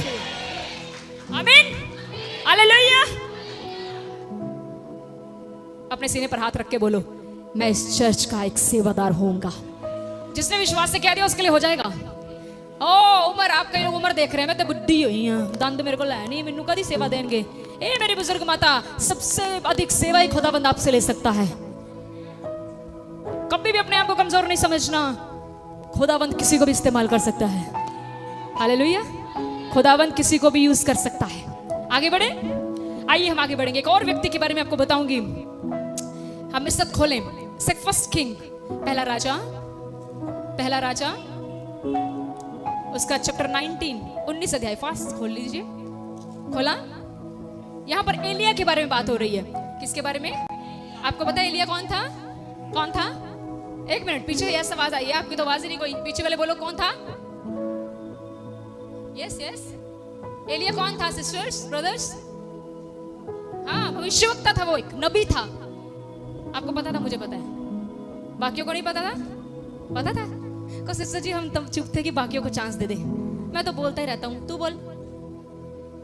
A: आमीन, हालेलुया। अपने सीने पर हाथ रख के बोलो मैं इस चर्च का एक सेवादार होऊंगा। जिसने विश्वास से कह दिया उसके लिए हो जाएगा। ओ उम्र, आप कई लोग उम्र देख रहे हैं, मैं तो बुद्धि हुई हूं, दंद मेरे को है नहीं, मैनू कदी सेवा देंगे। ए मेरी बुजुर्ग माता, सबसे अधिक सेवा ही खुदाबंद आपसे ले सकता है। कभी भी अपने आप को कमजोर नहीं समझना। खुदाबंद किसी को भी इस्तेमाल कर सकता है। हालेलुया। खुदाबंद किसी को भी यूज कर सकता है। आगे बढ़े, आइए हम आगे बढ़ेंगे। एक और व्यक्ति के बारे में आपको बताऊंगी। हम इस साथ खोलें फर्स्ट किंग, पहला राजा उसका चैप्टर 19 अध्याय। फास्ट खोल लीजिए। खोला? यहां पर एलिया के बारे में बात हो रही है। किसके बारे में? आपको पता है एलिया कौन था? एक मिनट, पीछे यस आवाज आई है, आपकी तो आवाज ही नहीं कोई। पीछे वाले बोलो कौन था? यस, एलिया कौन था सिस्टर्स, ब्रदर्स? हाँ, भविष्यवक्ता था, वो एक नबी था। आपको पता था? मुझे पता है। बाकियों को नहीं पता था? पता था? को सिस्टर जी हम तब चुप थे कि बाकियों को चांस दे दे। मैं तो बोलता ही रहता हूँ, तू बोल।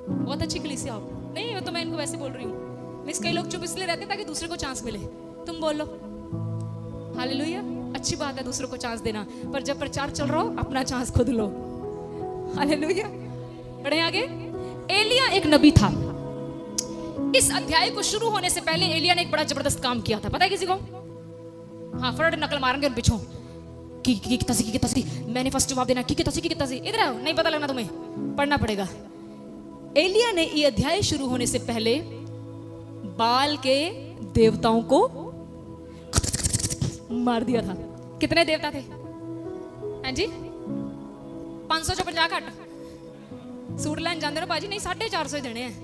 A: बहुत अच्छी कलीसिया आप। नहीं, वो तो मैं इनको वैसे बोल रही हूँ। मिस कई लोग चुप इसलिए रहते ताकि दूसरे को चांस मिले। तुम बोलो। हालेलुया। अच्छी बात है दूसरों को चांस देना, पर जब प्रचार चल रहा हो अपना चांस खुद लो। हालेलुया। बढ़े आगे। एलिया एक नबी था। इस अध्याय को शुरू होने से पहले एलिया ने एक बड़ा जबरदस्त काम किया था, पता है किसी को? हाँ, फटाफट नकल मारेंगे उन पीछों की तसी। मैंने फर्स्ट जवाब देना की तसी। इधर आओ, नहीं पता लगना तुम्हें, पढ़ना पड़ेगा। एलिया ने ये अध्याय शुरू होने से पहले बाल के देवताओं को मार दिया था। कितने देवता थे? हाँ जी, 550 घट सूट लाइन जानते हो बाजी? नहीं, 450 देने हैं,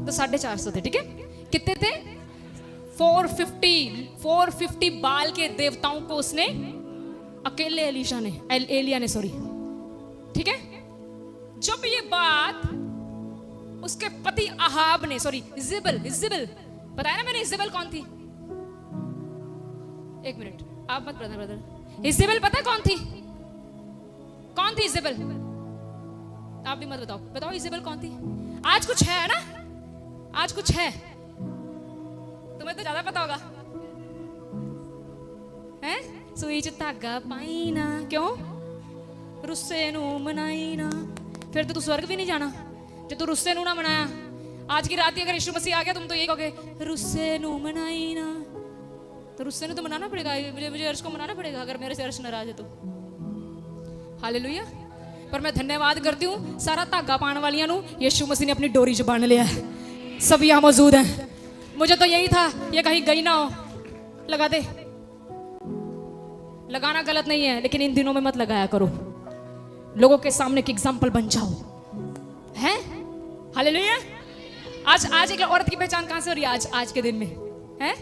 A: तो 450 थे, ठीक है। कितने थे? 450 बाल के देवताओं को उसने अकेले एलिया ने सॉरी, ठीक है। जब ये बात उसके पति अहाब ने, सॉरी इजेबल बताया ना मैंने, इजेबल कौन थी? एक मिनट, आप मत ब्रदर। इजेबल पता है कौन थी? कौन थी इजेबल? आप भी मत बताओ इजेबल कौन थी? आज कुछ है ना, आज कुछ है, तुम्हें तो ज्यादा पता होगा। हैं? सुई च धागा पाई ना, क्यों? रुस्से नू मनाई ना। फिर तो तू स्वर्ग भी नहीं जाना जो तू रुस्से नू ना मनाया। आज की रात ही अगर यीशु मसीह आ गया, तुम तो यही कहोगे रुस्से नू मनाई ना। तो रुस्से नू तो मनाना पड़ेगा, मुझे अर्श को मनाना पड़ेगा अगर मेरे से अर्श नाराज है तो। हालेलुया। पर मैं धन्यवाद करती हूँ सारा धागा पाने वालियां नू यीशु मसीह ने अपनी डोरी च बांध लिया है। सब यहाँ मौजूद हैं। मुझे तो यही था, ये कहीं गई ना हो। लगा दे। लगाना गलत नहीं है, लेकिन इन दिनों में मत लगाया करो। लोगों के सामने एक एग्जाम्पल बन जाओ, हैं? हालेलुया। आज एक औरत की पहचान कहां से हो रही है? आज के दिन में, हैं?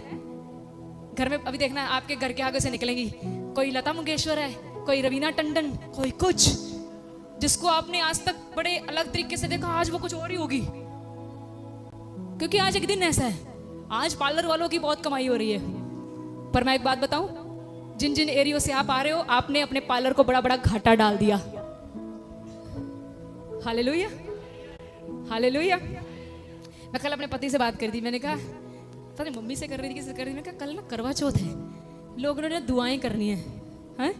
A: घर में अभी देखना, आपके घर के आगे से निकलेंगी, कोई लता मंगेशकर है, कोई रवीना टंडन, कोई कुछ, जिसको आपने आज तक बड़े अलग तरीके से देखा, आज वो कुछ और ही होगी। क्योंकि आज एक दिन ऐसा है, आज पार्लर वालों की बहुत कमाई हो रही है। पर मैं एक बात बताऊं, जिन जिन एरियो से आप आ रहे हो, आपने अपने पार्लर को बड़ा बड़ा घाटा डाल दिया। Hallelujah, hallelujah. मैं कल अपने पति से बात कर दी, मैंने कहा, पता नहीं मम्मी से कर रही थी, किससे कर रही थी, मैं कहा कल ना करवा चौथ है, लोगों ने दुआएं करनी है, हैं?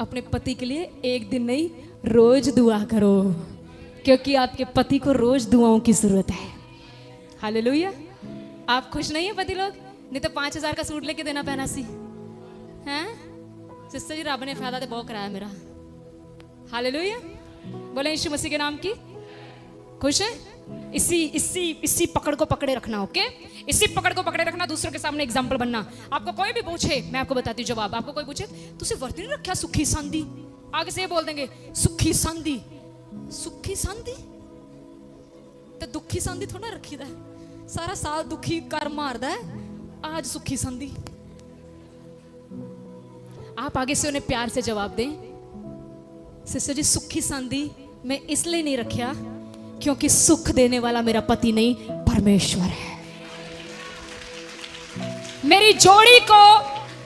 A: अपने पति के लिए एक दिन नहीं, रोज दुआ करो, क्योंकि आपके पति को रोज दुआओं की जरूरत है। हालेलुया। आप खुश नहीं है पति लोग? नहीं तो 5000 का सूट लेके देना पहना सी, हैं? सिस्टर जी, रब ने फायदा तो बहुत कराया मेरा। हालेलुया। बोले यीशु मसीह के नाम की। खुश है? इसी पकड़ को पकड़े रखना, ओके? इसी पकड़ को पकड़े रखना, दूसरों के सामने एग्जाम्पल बनना। आपको कोई भी पूछे, मैं आपको बताती हूँ जवाब। आपको कोई पूछे तुझे वर्त नहीं रखा सुखी सांदी, आगे से ये बोल देंगे सुखी सांदी। सुखी सांदी तो दुखी सांदी थोड़ा रखी दा है, सारा साल दुखी कर मारदा है, आज सुखी सांदी। आप आगे से उन्हें प्यार से जवाब दें, सिस्टर जी सुखी सांदी मैं इसलिए नहीं रखा क्योंकि सुख देने वाला मेरा पति नहीं, परमेश्वर है। मेरी जोड़ी को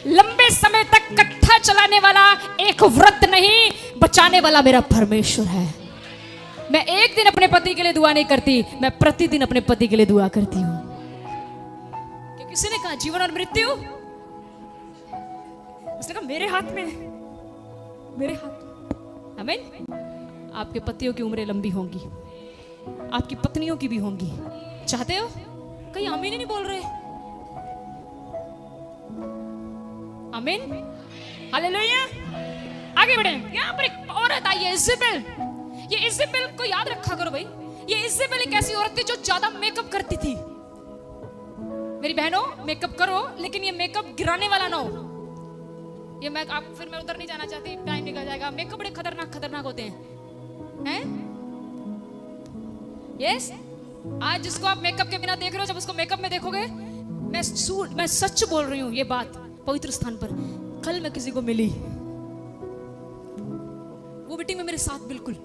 A: लंबे समय तक इकट्ठा चलाने वाला एक व्रत नहीं, बचाने वाला मेरा परमेश्वर है। मैं एक दिन अपने पति के लिए दुआ नहीं करती, मैं प्रतिदिन अपने पति के लिए दुआ करती हूं। क्योंकि किसी ने कहा जीवन और मृत्यु, उसने कहा मेरे हाथ में, मेरे हाथ। आमीन। आपके पतियों की उम्रें लंबी होंगी, आपकी पत्नियों की भी होंगी। चाहते हो? कहीं आमीन ही नहीं बोल रहे। आमीन, हालेलुया। आगे बढ़े। यहाँ पर एक औरत आई है, इजेबेल। ये इजेबेल को याद रखा करो भाई। ये इजेबेल एक ऐसी औरत थी जो ज्यादा मेकअप करती थी। मेरी बहनों, मेकअप करो, लेकिन ये मेकअप गिराने वाला ना हो। ये मैं उधर नहीं जाना चाहती, टाइम निकल जाएगा। मेकअप बड़े खतरनाक होते हैं? यस। आज जिसको आप मेकअप के बिना देख रहे हो, जब उसको मेकअप में देखोगे, मैं सच बोल रही हूँ ये बात पवित्र स्थान पर। कल मैं किसी को मिली, वो मीटिंग में मेरे साथ बिल्कुल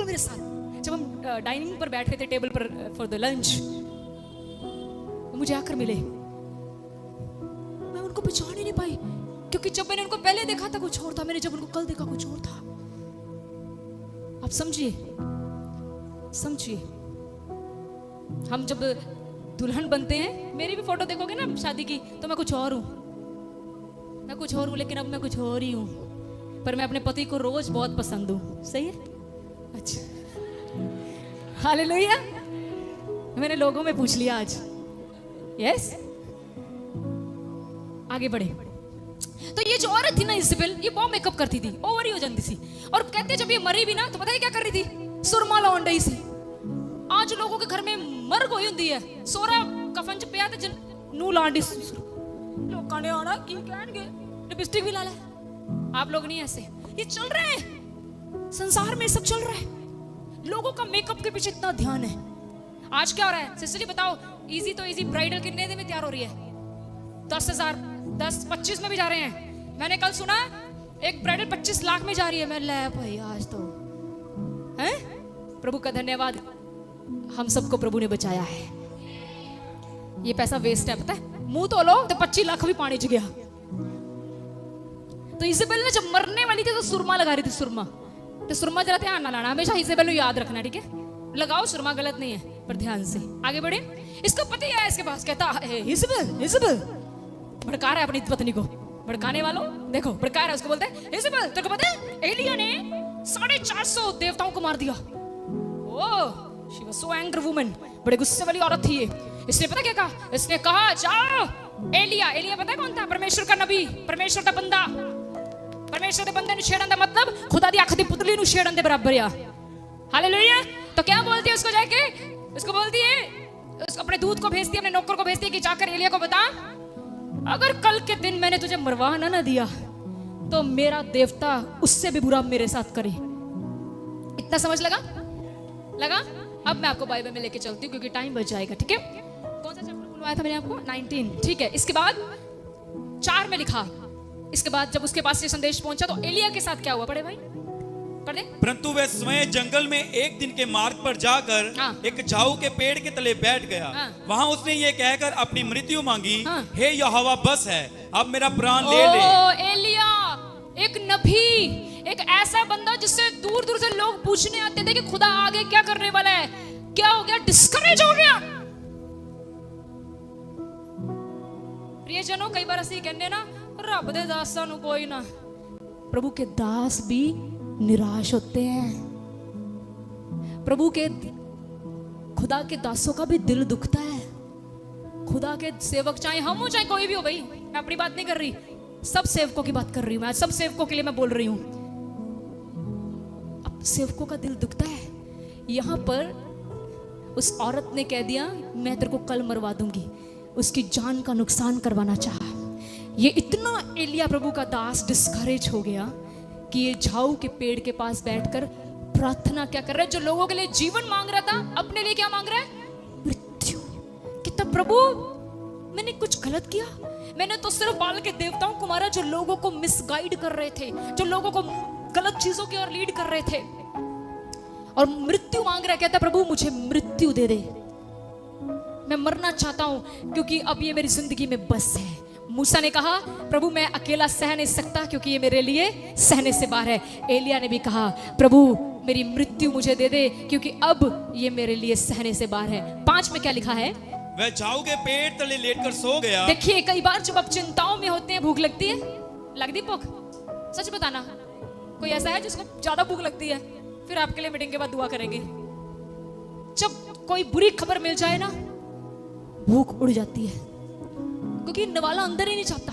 A: मेरे साथ, जब हम डाइनिंग पर बैठ रहे थे टेबल पर फॉर द लंच, मुझे आकर मिले। मैं उनको पहचान ही नहीं पाई, क्योंकि जब मैंने उनको पहले देखा था कुछ और था, मैंने जब उनको कल देखा कुछ और था। आप समझिए, हम जब दुल्हन बनते हैं, मेरी भी फोटो देखोगे ना शादी की, तो मैं कुछ और हूँ, लेकिन अब मैं कुछ और ही हूँ। पर मैं अपने पति को रोज बहुत पसंद हूँ। सही है? अच्छा, हालेलुया। मैंने लोगों में पूछ लिया आज। यस, आगे बढ़े। तो ये जो औरत थी ना इज़बेल, ये बहुत मेकअप करती थी, ओवर ही हो जाती थी। और कहते जब ये मरी भी ना तो पता है क्या कर रही थी? सुरमा लाउन रही सी। आज लोगों के घर में मर गई होती है, सोरा कफन च पिया ते नू लांडी लोगों ने आना की कहेंगे, लिपस्टिक भी ला ले। आप लोग नहीं ऐसे, ये चल रहे हैं संसार में, सब चल रहा है। लोगों का मेकअप के पीछे इतना ध्यान है। आज क्या हो रहा है सिस्टर जी बताओ? इजी तो इजी ब्राइडल कितने दिन में तैयार हो रही है? 10,000, 10-25 में भी जा रहे हैं। मैंने कल सुना एक ब्राइडल 25 लाख में जा रही है। मैं ले भाई आज तो हैं, प्रभु का धन्यवाद, हम सबको प्रभु ने बचाया है। ये पैसा वेस्ट है पता है, मुंह तो लो तो 25 लाख भी पानी च गया। तो इज़बेल ने जब मरने वाली थी तो सुरमा लगा रही थी, सुरमा। तो सुरमा जरा ध्यान ना लाना, हमेशा इज़बेल को याद रखना, ठीक है? लगाओ सुरमा, गलत नहीं है, पर ध्यान से। आगे बढ़े। इसका पति आया इसके पास, कहता है इज़बेल, इज़बेल भड़का रहा है अपनी पत्नी को। भड़काने वालों देखो, भड़का रहा है उसको। बोलते हैं इज़बेल तेरे को पता है एलिया ने 450 देवताओं को मार दिया। Oh, she was so angry woman, बड़े गुस्से वाली औरत थी ये। इसने पता क्या कहा? इसने कहा जाओ एलिया, एलिया पता है कौन था? परमेश्वर का नबी, परमेश्वर का बंदा। परमेश्वर के बंदे नु छेड़न दा मतलब खुदा दी अख दी पुतली नु छेड़न दे बराबर या। हालेलुया। तो क्या बोलती है उसको जाके? उसको बोलती है, उसको अपने दूत को भेजती है, अपने नौकर को भेजती है कि जाकर एलिया को बता, अगर कल के दिन मैंने तुझे मरवा ना दिया तो मेरा देवता उससे भी बुरा मेरे साथ करे। इतना समझ लगा? अब मैं आपको बाइबल में लेके चलती हूँ क्योंकि टाइम बच जाएगा, ठीक है? कौन सा चैप्टर खुलवाया था मैंने आपको? 19, ठीक है। इसके बाद 4 में लिखा, इसके बाद जब उसके पास ये संदेश पहुंचा तो एलिया के साथ क्या हुआ? पढ़े भाई, पढ़ दे।
B: परंतु वह स्वयं जंगल में एक दिन के मार्ग पर जाकर एक झाऊ के पेड़ के तले बैठ गया। वहां उसने ये कहकर अपनी मृत्यु मांगी, हे यहोवा बस है, अब मेरा प्राण ले ले।
A: एलिया एक नबी, एक ऐसा बंदा जिससे दूर दूर से लोग पूछने आते थे कि खुदा आगे क्या करने वाला है, क्या हो गया, डिस्करेज हो गया। प्रियजनों, कई बार ऐसे ही कहने ना, रब दे दासां नूं कोई ना। प्रभु के दास भी निराश होते हैं। प्रभु के, खुदा के दासों का भी दिल दुखता है। खुदा के सेवक, चाहे हम हो चाहे कोई भी हो, भाई मैं अपनी बात नहीं कर रही, सब सेवकों की बात कर रही हूं। मैं सब सेवकों के लिए मैं बोल रही हूं। अब सेवकों का दिल दुखता है। यहां पर उस औरत ने कह दिया मैं तेरे को कल मरवा दूंगी, उसकी जान का नुकसान करवाना चाहा। ये इतना एलिया प्रभु का दास डिस्करेज हो गया कि ये झाऊ के पेड़ के पास बैठकर प्रार्थना क्या कर रहा है? जो लोगों के लिए जीवन मांग रहा था, अपने लिए क्या मांग रहा है? मृत्यु। कितना प्रभु मैंने कुछ गलत किया? मैंने तो सिर्फ बाल के देवताओं को मारा जो लोगों को मिसगाइड कर रहे थे, जो लोगों को गलत चीजों की ओर लीड कर रहे थे, और मृत्यु मांग रहा है। कहता प्रभु मुझे मृत्यु दे दे, मैं मरना चाहता हूं क्योंकि अब ये मेरी जिंदगी में बस है। मूसा ने कहा प्रभु मैं अकेला सह नहीं सकता क्योंकि ये मेरे लिए सहने से बाहर है। एलिया ने भी कहा प्रभु मेरी मृत्यु मुझे दे दे क्योंकि अब ये मेरे लिए सहने से बाहर है। 5 में क्या लिखा है?
B: वह झाऊ के पेड़ तले लेटकर सो गया।
A: देखिए कई बार जब आप चिंताओं में होते हैं, भूख लगती है, लगती भूख? सच बताना, कोई ऐसा है जिसको ज्यादा भूख लगती है? फिर आपके लिए मीटिंग के बाद दुआ करेंगे। जब कोई बुरी खबर मिल जाए ना, भूख उड़ जाती है क्योंकि नवाला अंदर ही नहीं चाहता।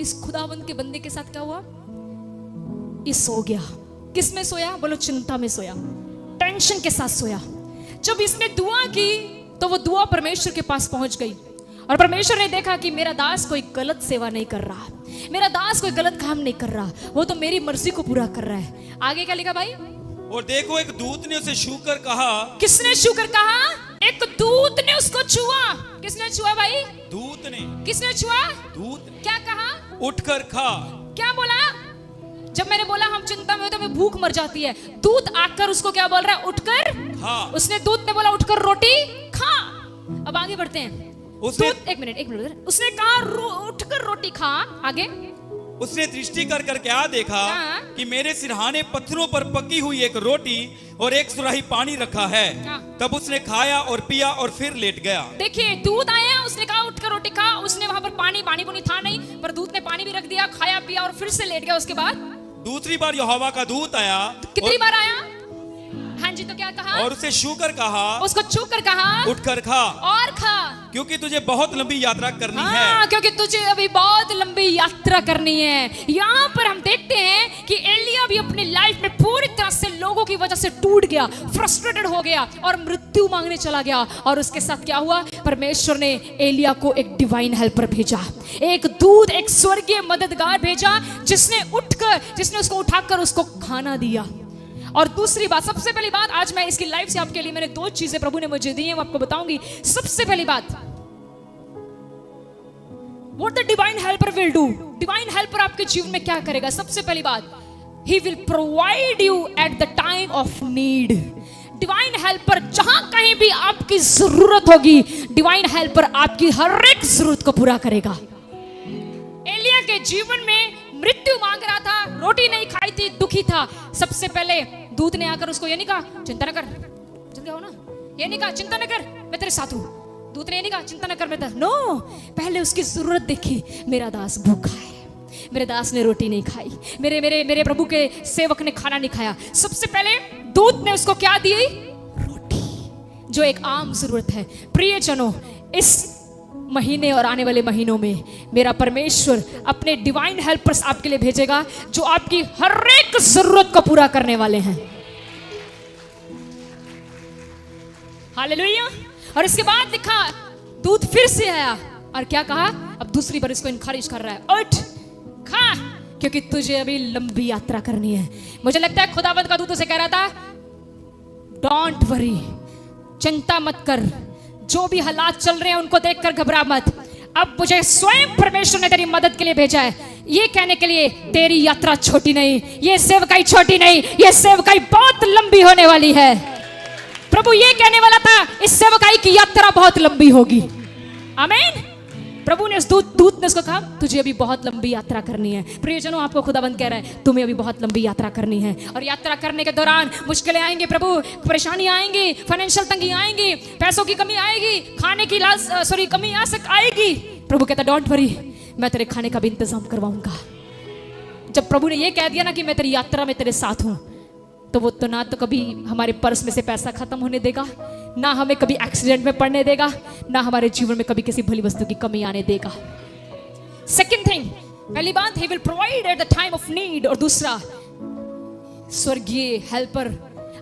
A: इस खुदावंद के बंदे के साथ क्या हुआ? ये सो गया। किस में सोया? बोलो चिंता में सोया, टेंशन के साथ सोया। जब इसने दुआ की तो वो दुआ परमेश्वर के पास पहुंच गई और परमेश्वर ने देखा कि मेरा दास कोई गलत सेवा नहीं कर रहा, मेरा दास कोई गलत काम नहीं कर रहा, वो तो मेरी मर्जी को पूरा कर रहा है। आगे क्या लिखा भाई?
B: और देखो एक दूत ने उसे छूकर कहा।
A: किसने छूकर कहा? एक दूत ने उसको छुआ। किसने छुआ भाई?
B: दूत ने। किसने
A: छुआ?
B: दूत ने।
A: क्या कहा?
B: उठकर खा।
A: क्या बोला? जब मैंने बोला हम चिंता में होते हैं, भूख मर जाती है, दूत आकर उसको क्या बोल रहा है? उठकर खा। उसने दूत ने बोला उठकर रोटी खा। अब आगे बढ़ते हैं। उसने एक मिनट उसने कहा उठकर रोटी खा। आगे
B: उसने दृष्टि कर क्या देखा कि मेरे सिरहाने पत्थरों पर पकी हुई एक रोटी और एक सुराही पानी रखा है। तब उसने खाया और पिया और फिर लेट गया।
A: देखिए दूध आया, उसने कहा उठकर रोटी खा। उसने वहां पर पानी था नहीं, पर दूध ने पानी भी रख दिया, खाया पिया और फिर से लेट गया। उसके बाद
B: दूसरी बार यहोवा का दूत आया।
A: कितनी बार आया? हाँ जी, तो क्या कहा?
B: और उसे छूकर कहा,
A: उसको छूकर कहा,
B: उठकर खा
A: और खा,
B: क्योंकि तुझे बहुत लंबी यात्रा करनी
A: हाँ,
B: है।
A: क्योंकि तुझे अभी बहुत लंबी यात्रा करनी है। यहाँ पर हम देखते हैं कि एलिया भी अपनी लाइफ में पूरी तरह से लोगों की वजह से टूट गया, फ्रस्ट्रेटेड हो गया और मृत्यु मांगने चला गया। और उसके साथ क्या हुआ? परमेश्वर ने एलिया को एक डिवाइन हेल्पर भेजा, एक दूत, एक स्वर्गीय मददगार भेजा, जिसने उसको उठाकर उसको खाना दिया। और दूसरी बात, सबसे पहली बात, आज मैं इसकी लाइफ से आपके लिए मैंने 2 चीजें प्रभु ने मुझे दी हैं, वो आपको बताऊंगी। सबसे पहली बात, what the divine helper will do, divine helper आपके जीवन में क्या करेगा? सबसे पहली बात, he will provide you at the time of need। Divine helper जहां कहीं भी आपकी जरूरत होगी, डिवाइन हेल्पर आपकी हर एक जरूरत को पूरा करेगा। एलिया के जीवन में मृत्यु मांग रहा था, रोटी नहीं खाई थी, दुखी था। सबसे पहले दूत ने आकर उसको ये नहीं कहा चिंता न कर, जल्दी आओ ना, ये नहीं कहा चिंता न कर मैं तेरे साथ हूं। दूत ने ये नहीं कहा चिंता न कर मैं नो, पहले उसकी जरूरत देखी। मेरा दास भूखा है, मेरे दास ने रोटी नहीं खाई, मेरे प्रभु के सेवक ने खाना नहीं खाया। सबसे पहले दूत ने उसको क्या दी? रोटी, जो एक आम जरूरत है। प्रियजनों, इस महीने और आने वाले महीनों में मेरा परमेश्वर अपने डिवाइन हेल्पर्स आपके लिए भेजेगा, जो आपकी हर एक जरूरत को पूरा करने वाले हैं। हालेलुया। और इसके बाद लिखा, दूत फिर से आया और क्या कहा? अब दूसरी बार इसको इनकरेज कर रहा है, उठ खा, क्योंकि तुझे अभी लंबी यात्रा करनी है। मुझे लगता है खुदावंद का दूत उसे कह रहा था, डोंट वरी, चिंता मत कर, जो भी हालात चल रहे हैं उनको देखकर घबरा मत। अब मुझे स्वयं परमेश्वर ने तेरी मदद के लिए भेजा है, ये कहने के लिए तेरी यात्रा छोटी नहीं, ये सेवकाई छोटी नहीं, ये सेवकाई बहुत लंबी होने वाली है। प्रभु ये कहने वाला था, इस सेवकाई की यात्रा बहुत लंबी होगी। आमीन। प्रभु ने उस दूत ने उसको कहा, तुझे अभी बहुत लंबी यात्रा करनी है। प्रियजनों, आपको खुदाबंद कह रहा है, तुम्हें अभी बहुत लंबी यात्रा करनी है। और यात्रा करने के दौरान मुश्किलें आएंगी, प्रभु, परेशानी आएंगी, फाइनेंशियल तंगी आएंगी, पैसों की कमी आएगी, खाने की कमी आएगी। प्रभु कहता, डोंट वरी, मैं तेरे खाने का भी इंतजाम करवाऊंगा। जब प्रभु ने यह कह दिया ना कि मैं तेरी यात्रा में तेरे साथ हूं, तो वो तो ना तो कभी हमारे पर्स में से पैसा खत्म होने देगा, ना हमें कभी एक्सीडेंट में पड़ने देगा, ना हमारे जीवन में कभी किसी भली वस्तु की कमी आने देगा। सेकंड थिंग, पहली बात, he will provide at the time of need। और दूसरा, स्वर्गीय हेल्पर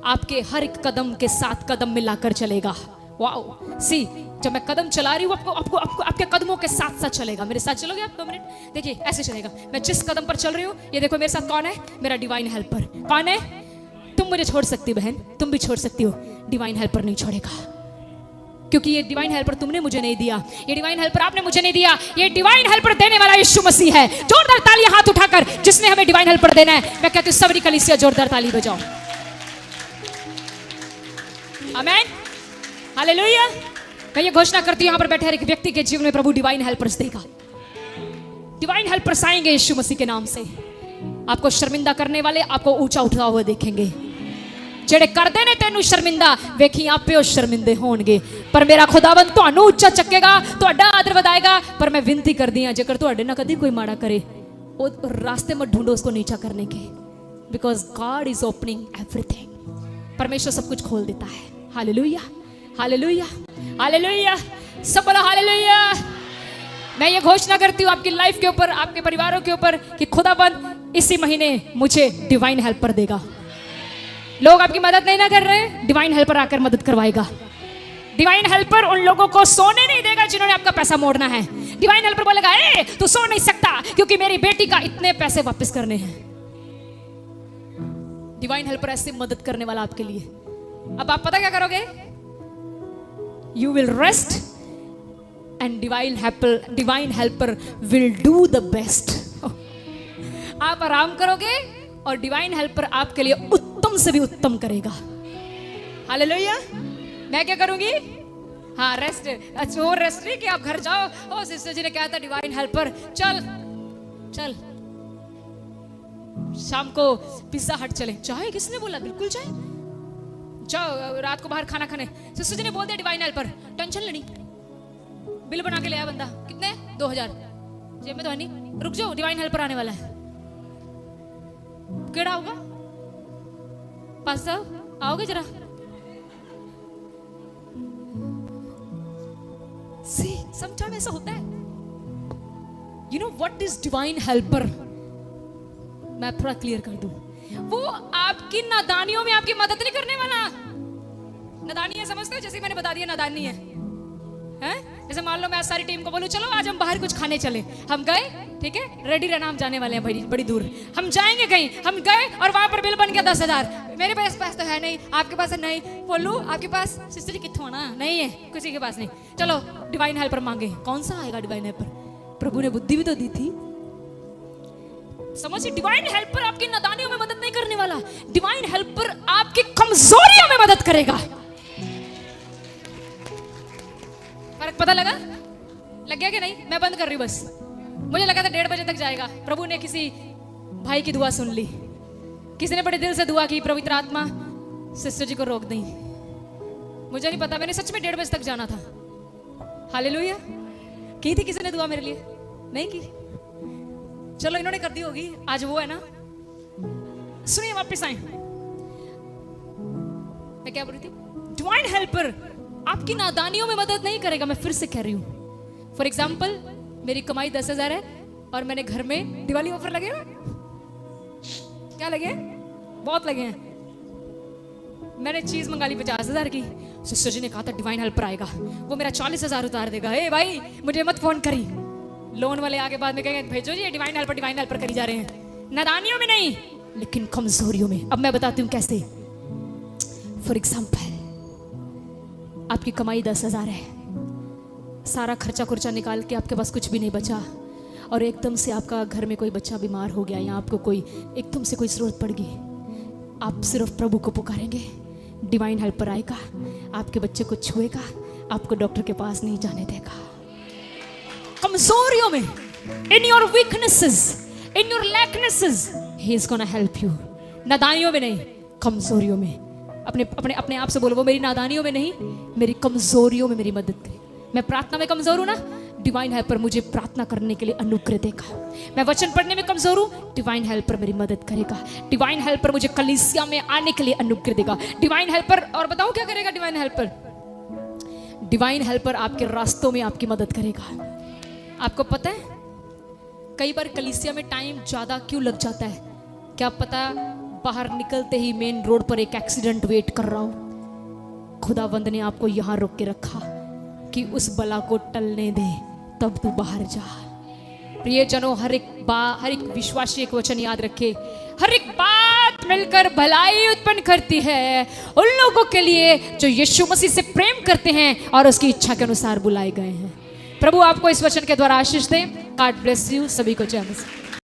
A: आपके हर एक कदम के साथ कदम मिलाकर चलेगा। वाओ, सी, जब मैं कदम चला रही हूँ, आपको आपके कदमों के साथ साथ चलेगा। मेरे साथ चलोगे आप 2 मिनट? देखिए ऐसे चलेगा। मैं जिस कदम पर चल रही हूँ, ये देखो मेरे साथ कौन है? मेरा डिवाइन हेल्पर। कौन है? तुम मुझे छोड़ सकती हो बहन, तुम भी छोड़ सकती हो, डिवाइन हेल्पर नहीं छोड़ेगा। क्योंकि ये डिवाइन हेल्पर तुमने मुझे नहीं दिया, ये डिवाइन हेल्पर आपने मुझे नहीं दिया, ये डिवाइन हेल्पर देने वाला यीशु मसीह है। जोरदार तालियां हाथ उठाकर, जिसने हमें डिवाइन हेल्पर देना है। मैं कहती हूँ सबरी कलीसिया जोरदार ताली बजाओ। आमीन, हालेलुया। मैं ये घोषणा करती हूँ, यहाँ पर बैठे हर एक व्यक्ति के जीवन में प्रभु डिवाइन हेल्पर्स देगा। डिवाइन हेल्पर्स आएंगे यीशु मसीह के नाम से। आपको शर्मिंदा करने वाले आपको ऊंचा उठा हुआ देखेंगे। ਜਿਹੜੇ ਕਰਦੇ ਨੇ ਤੈਨੂੰ ਸ਼ਰਮਿੰਦਾ ਵੇਖੀ ਆਪੇ ਉਹ ਸ਼ਰਮਿੰਦੇ ਹੋਣਗੇ, ਪਰ ਮੇਰਾ ਖੁਦਾਵੰਦ ਤੁਹਾਨੂੰ ਉੱਚਾ ਚੱਕੇਗਾ, ਤੁਹਾਡਾ ਆਦਰ ਵਧਾਏਗਾ। पर मैं विनती करती हूँ, जेकर ਤੁਹਾਡੇ ਨਾਲ कभी कोई माड़ा करे, वो रास्ते मत ढूंढो उसको नीचा करने के, because God is opening everything. परमेश्वर सब कुछ खोल देता है। हालेलुया, हालेलुया, हालेलुया, सब बोलो हालेलुया। मैं ये घोषणा करती हूँ आपकी लाइफ के ऊपर, आपके परिवारों के ऊपर, कि खुदावंद इसी महीने मुझे डिवाइन हेल्पर देगा। लोग आपकी मदद नहीं ना कर रहे, डिवाइन हेल्पर आकर मदद करवाएगा। डिवाइन हेल्पर उन लोगों को सोने नहीं देगा जिन्होंने आपका पैसा मोड़ना है। डिवाइन हेल्पर बोलेगा, ए तू सो नहीं सकता क्योंकि मेरी बेटी का इतने पैसे वापस करने हैं। डिवाइन हेल्पर ऐसे मदद करने वाला आपके लिए। अब आप पता क्या करोगे? You will rest and divine helper will do the best. आप आराम करोगे और डिवाइन हेल्पर आपके लिए उत्तम से भी उत्तम करेगा। हालेलुया। मैं क्या करूंगी? हाँ, रेस्ट। अच्छा, वो रेस्ट नहीं कि आप घर जाओ, ओ सिस्टर जी ने कहा था डिवाइन हेल्पर चल चल शाम को पिज्जा हट चले। चाहे किसने बोला? बिल्कुल चाहे। जाओ रात को बाहर खाना खाने। सिस्टर जी ने बोल दिया डिवाइन हेल्पर, टेंशन लेनी, बिल बना के ले आया बंदा। कितने? 2000 जेब में तो है नहीं, रुक जाओ डिवाइन हेल्पर आने वाला है। केड़ा होगा? पास आओगे जरा? See, sometimes ऐसा होता है. You know what is divine helper? मैं थोड़ा क्लियर कर दूं. वो आपकी नादानियों में आपकी मदद नहीं करने वाला. नादानी है, समझते हो? जैसे मैंने बता दिया नादानी है. हैं? जैसे मान लो मैं आज सारी टीम को बोलूं चलो आज हम बाहर कुछ खाने चले. हम गए, ठीक है, रेडी रहना, हम जाने वाले हैं बड़ी बड़ी दूर. हम जाएंगे कहीं, हम गए और वहां पर बिल बन गया 10,000. मेरे पास तो है नहीं, आपके पास है नहीं. बोलू आपके पास? सिस्टर जी कित्थों आना? नहीं है, किसी के पास नहीं. चलो डिवाइन हेल्पर मांगे. कौन सा आएगा डिवाइन हेल्पर? प्रभु ने बुद्धि भी तो दी थी. समझिए, डिवाइन हेल्पर आपकी नादानियों में मदद नहीं करने वाला. डिवाइन हेल्पर आपकी कमजोरियों में मदद करेगा. फर्क पता लगा? लग गया कि नहीं? मैं बंद कर रही हूं बस. मुझे लगा था 1:30 बजे तक जाएगा. प्रभु ने किसी भाई की दुआ सुन ली. किसी ने बड़े दिल से दुआ की, पवित्र आत्मा सिस्टर जी को रोक दी. मुझे नहीं पता, मैंने सच में 1:30 बजे तक जाना था. हालेलुया. की थी किसी ने दुआ मेरे लिए? नहीं की. चलो इन्होंने कर दी होगी. आज वो है ना. सुनिए, वापस आए. मैं क्या बोल रही थी? डिवाइन हेल्पर आपकी नादानियों में मदद नहीं करेगा. मैं फिर से कह रही हूं. फॉर एग्जाम्पल, मेरी कमाई 10,000 है और मैंने घर में दिवाली ऑफर लगे हैं. क्या लगे हैं? बहुत लगे हैं. मैंने चीज मंगा ली 50,000 की. सिस्टर जी ने कहा था डिवाइन हेल्पर आएगा, वो मेरा 40,000 उतार देगा. ए भाई, मुझे मत फोन करी. लोन वाले आगे बाद में कहेंगे भेजो जी डिवाइन हेल्पर करी जा रहे हैं. नादानियों में नहीं, लेकिन कमजोरियों में. अब मैं बताती हूँ कैसे. फॉर एग्जाम्पल, आपकी कमाई 10,000 है. सारा खर्चा खुर्चा निकाल के आपके पास कुछ भी नहीं बचा और एकदम से आपका घर में कोई बच्चा बीमार हो गया या आपको कोई एकदम से कोई जरूरत पड़ गई. आप सिर्फ प्रभु को पुकारेंगे, डिवाइन हेल्पर आएगा, आपके बच्चे को छुएगा, आपको डॉक्टर के पास नहीं जाने देगा. कमजोरियों में, in your weaknesses, in your lacknesses, he is gonna help you. नादानियों में नहीं, कमजोरियों में. अपने अपने अपने आप से बोलो, वो मेरी नादानियों में नहीं, मेरी कमजोरियों में मेरी मदद करे. मैं प्रार्थना में कमजोर हूं ना, डिवाइन हेल्पर मुझे प्रार्थना करने के लिए अनुग्रह देगा. मैं वचन पढ़ने में कमजोर हूं, डिवाइन हेल्पर मेरी मदद करेगा. डिवाइन हेल्पर मुझे कलीसिया में आने के लिए अनुग्रह देगा. डिवाइन हेल्पर, और बताऊं क्या करेगा डिवाइन हेल्पर? डिवाइन हेल्पर आपके रास्तों में आपकी मदद करेगा. आपको पता है कई बार कलीसिया में टाइम ज्यादा क्यों लग जाता है? क्या पता बाहर निकलते ही मेन रोड पर एक एक्सीडेंट वेट कर रहा हो. खुदावंद ने आपको यहां रोक के रखा कि उस बला को टलने दे, तब तू बाहर जा. प्रियजनों, हर एक विश्वासी एक वचन याद रखे. हर एक बात मिलकर भलाई उत्पन्न करती है उन लोगों के लिए जो यीशु मसीह से प्रेम करते हैं और उसकी इच्छा के अनुसार बुलाए गए हैं. प्रभु आपको इस वचन के द्वारा आशीष दे. God bless you. सभी को जय मसीह.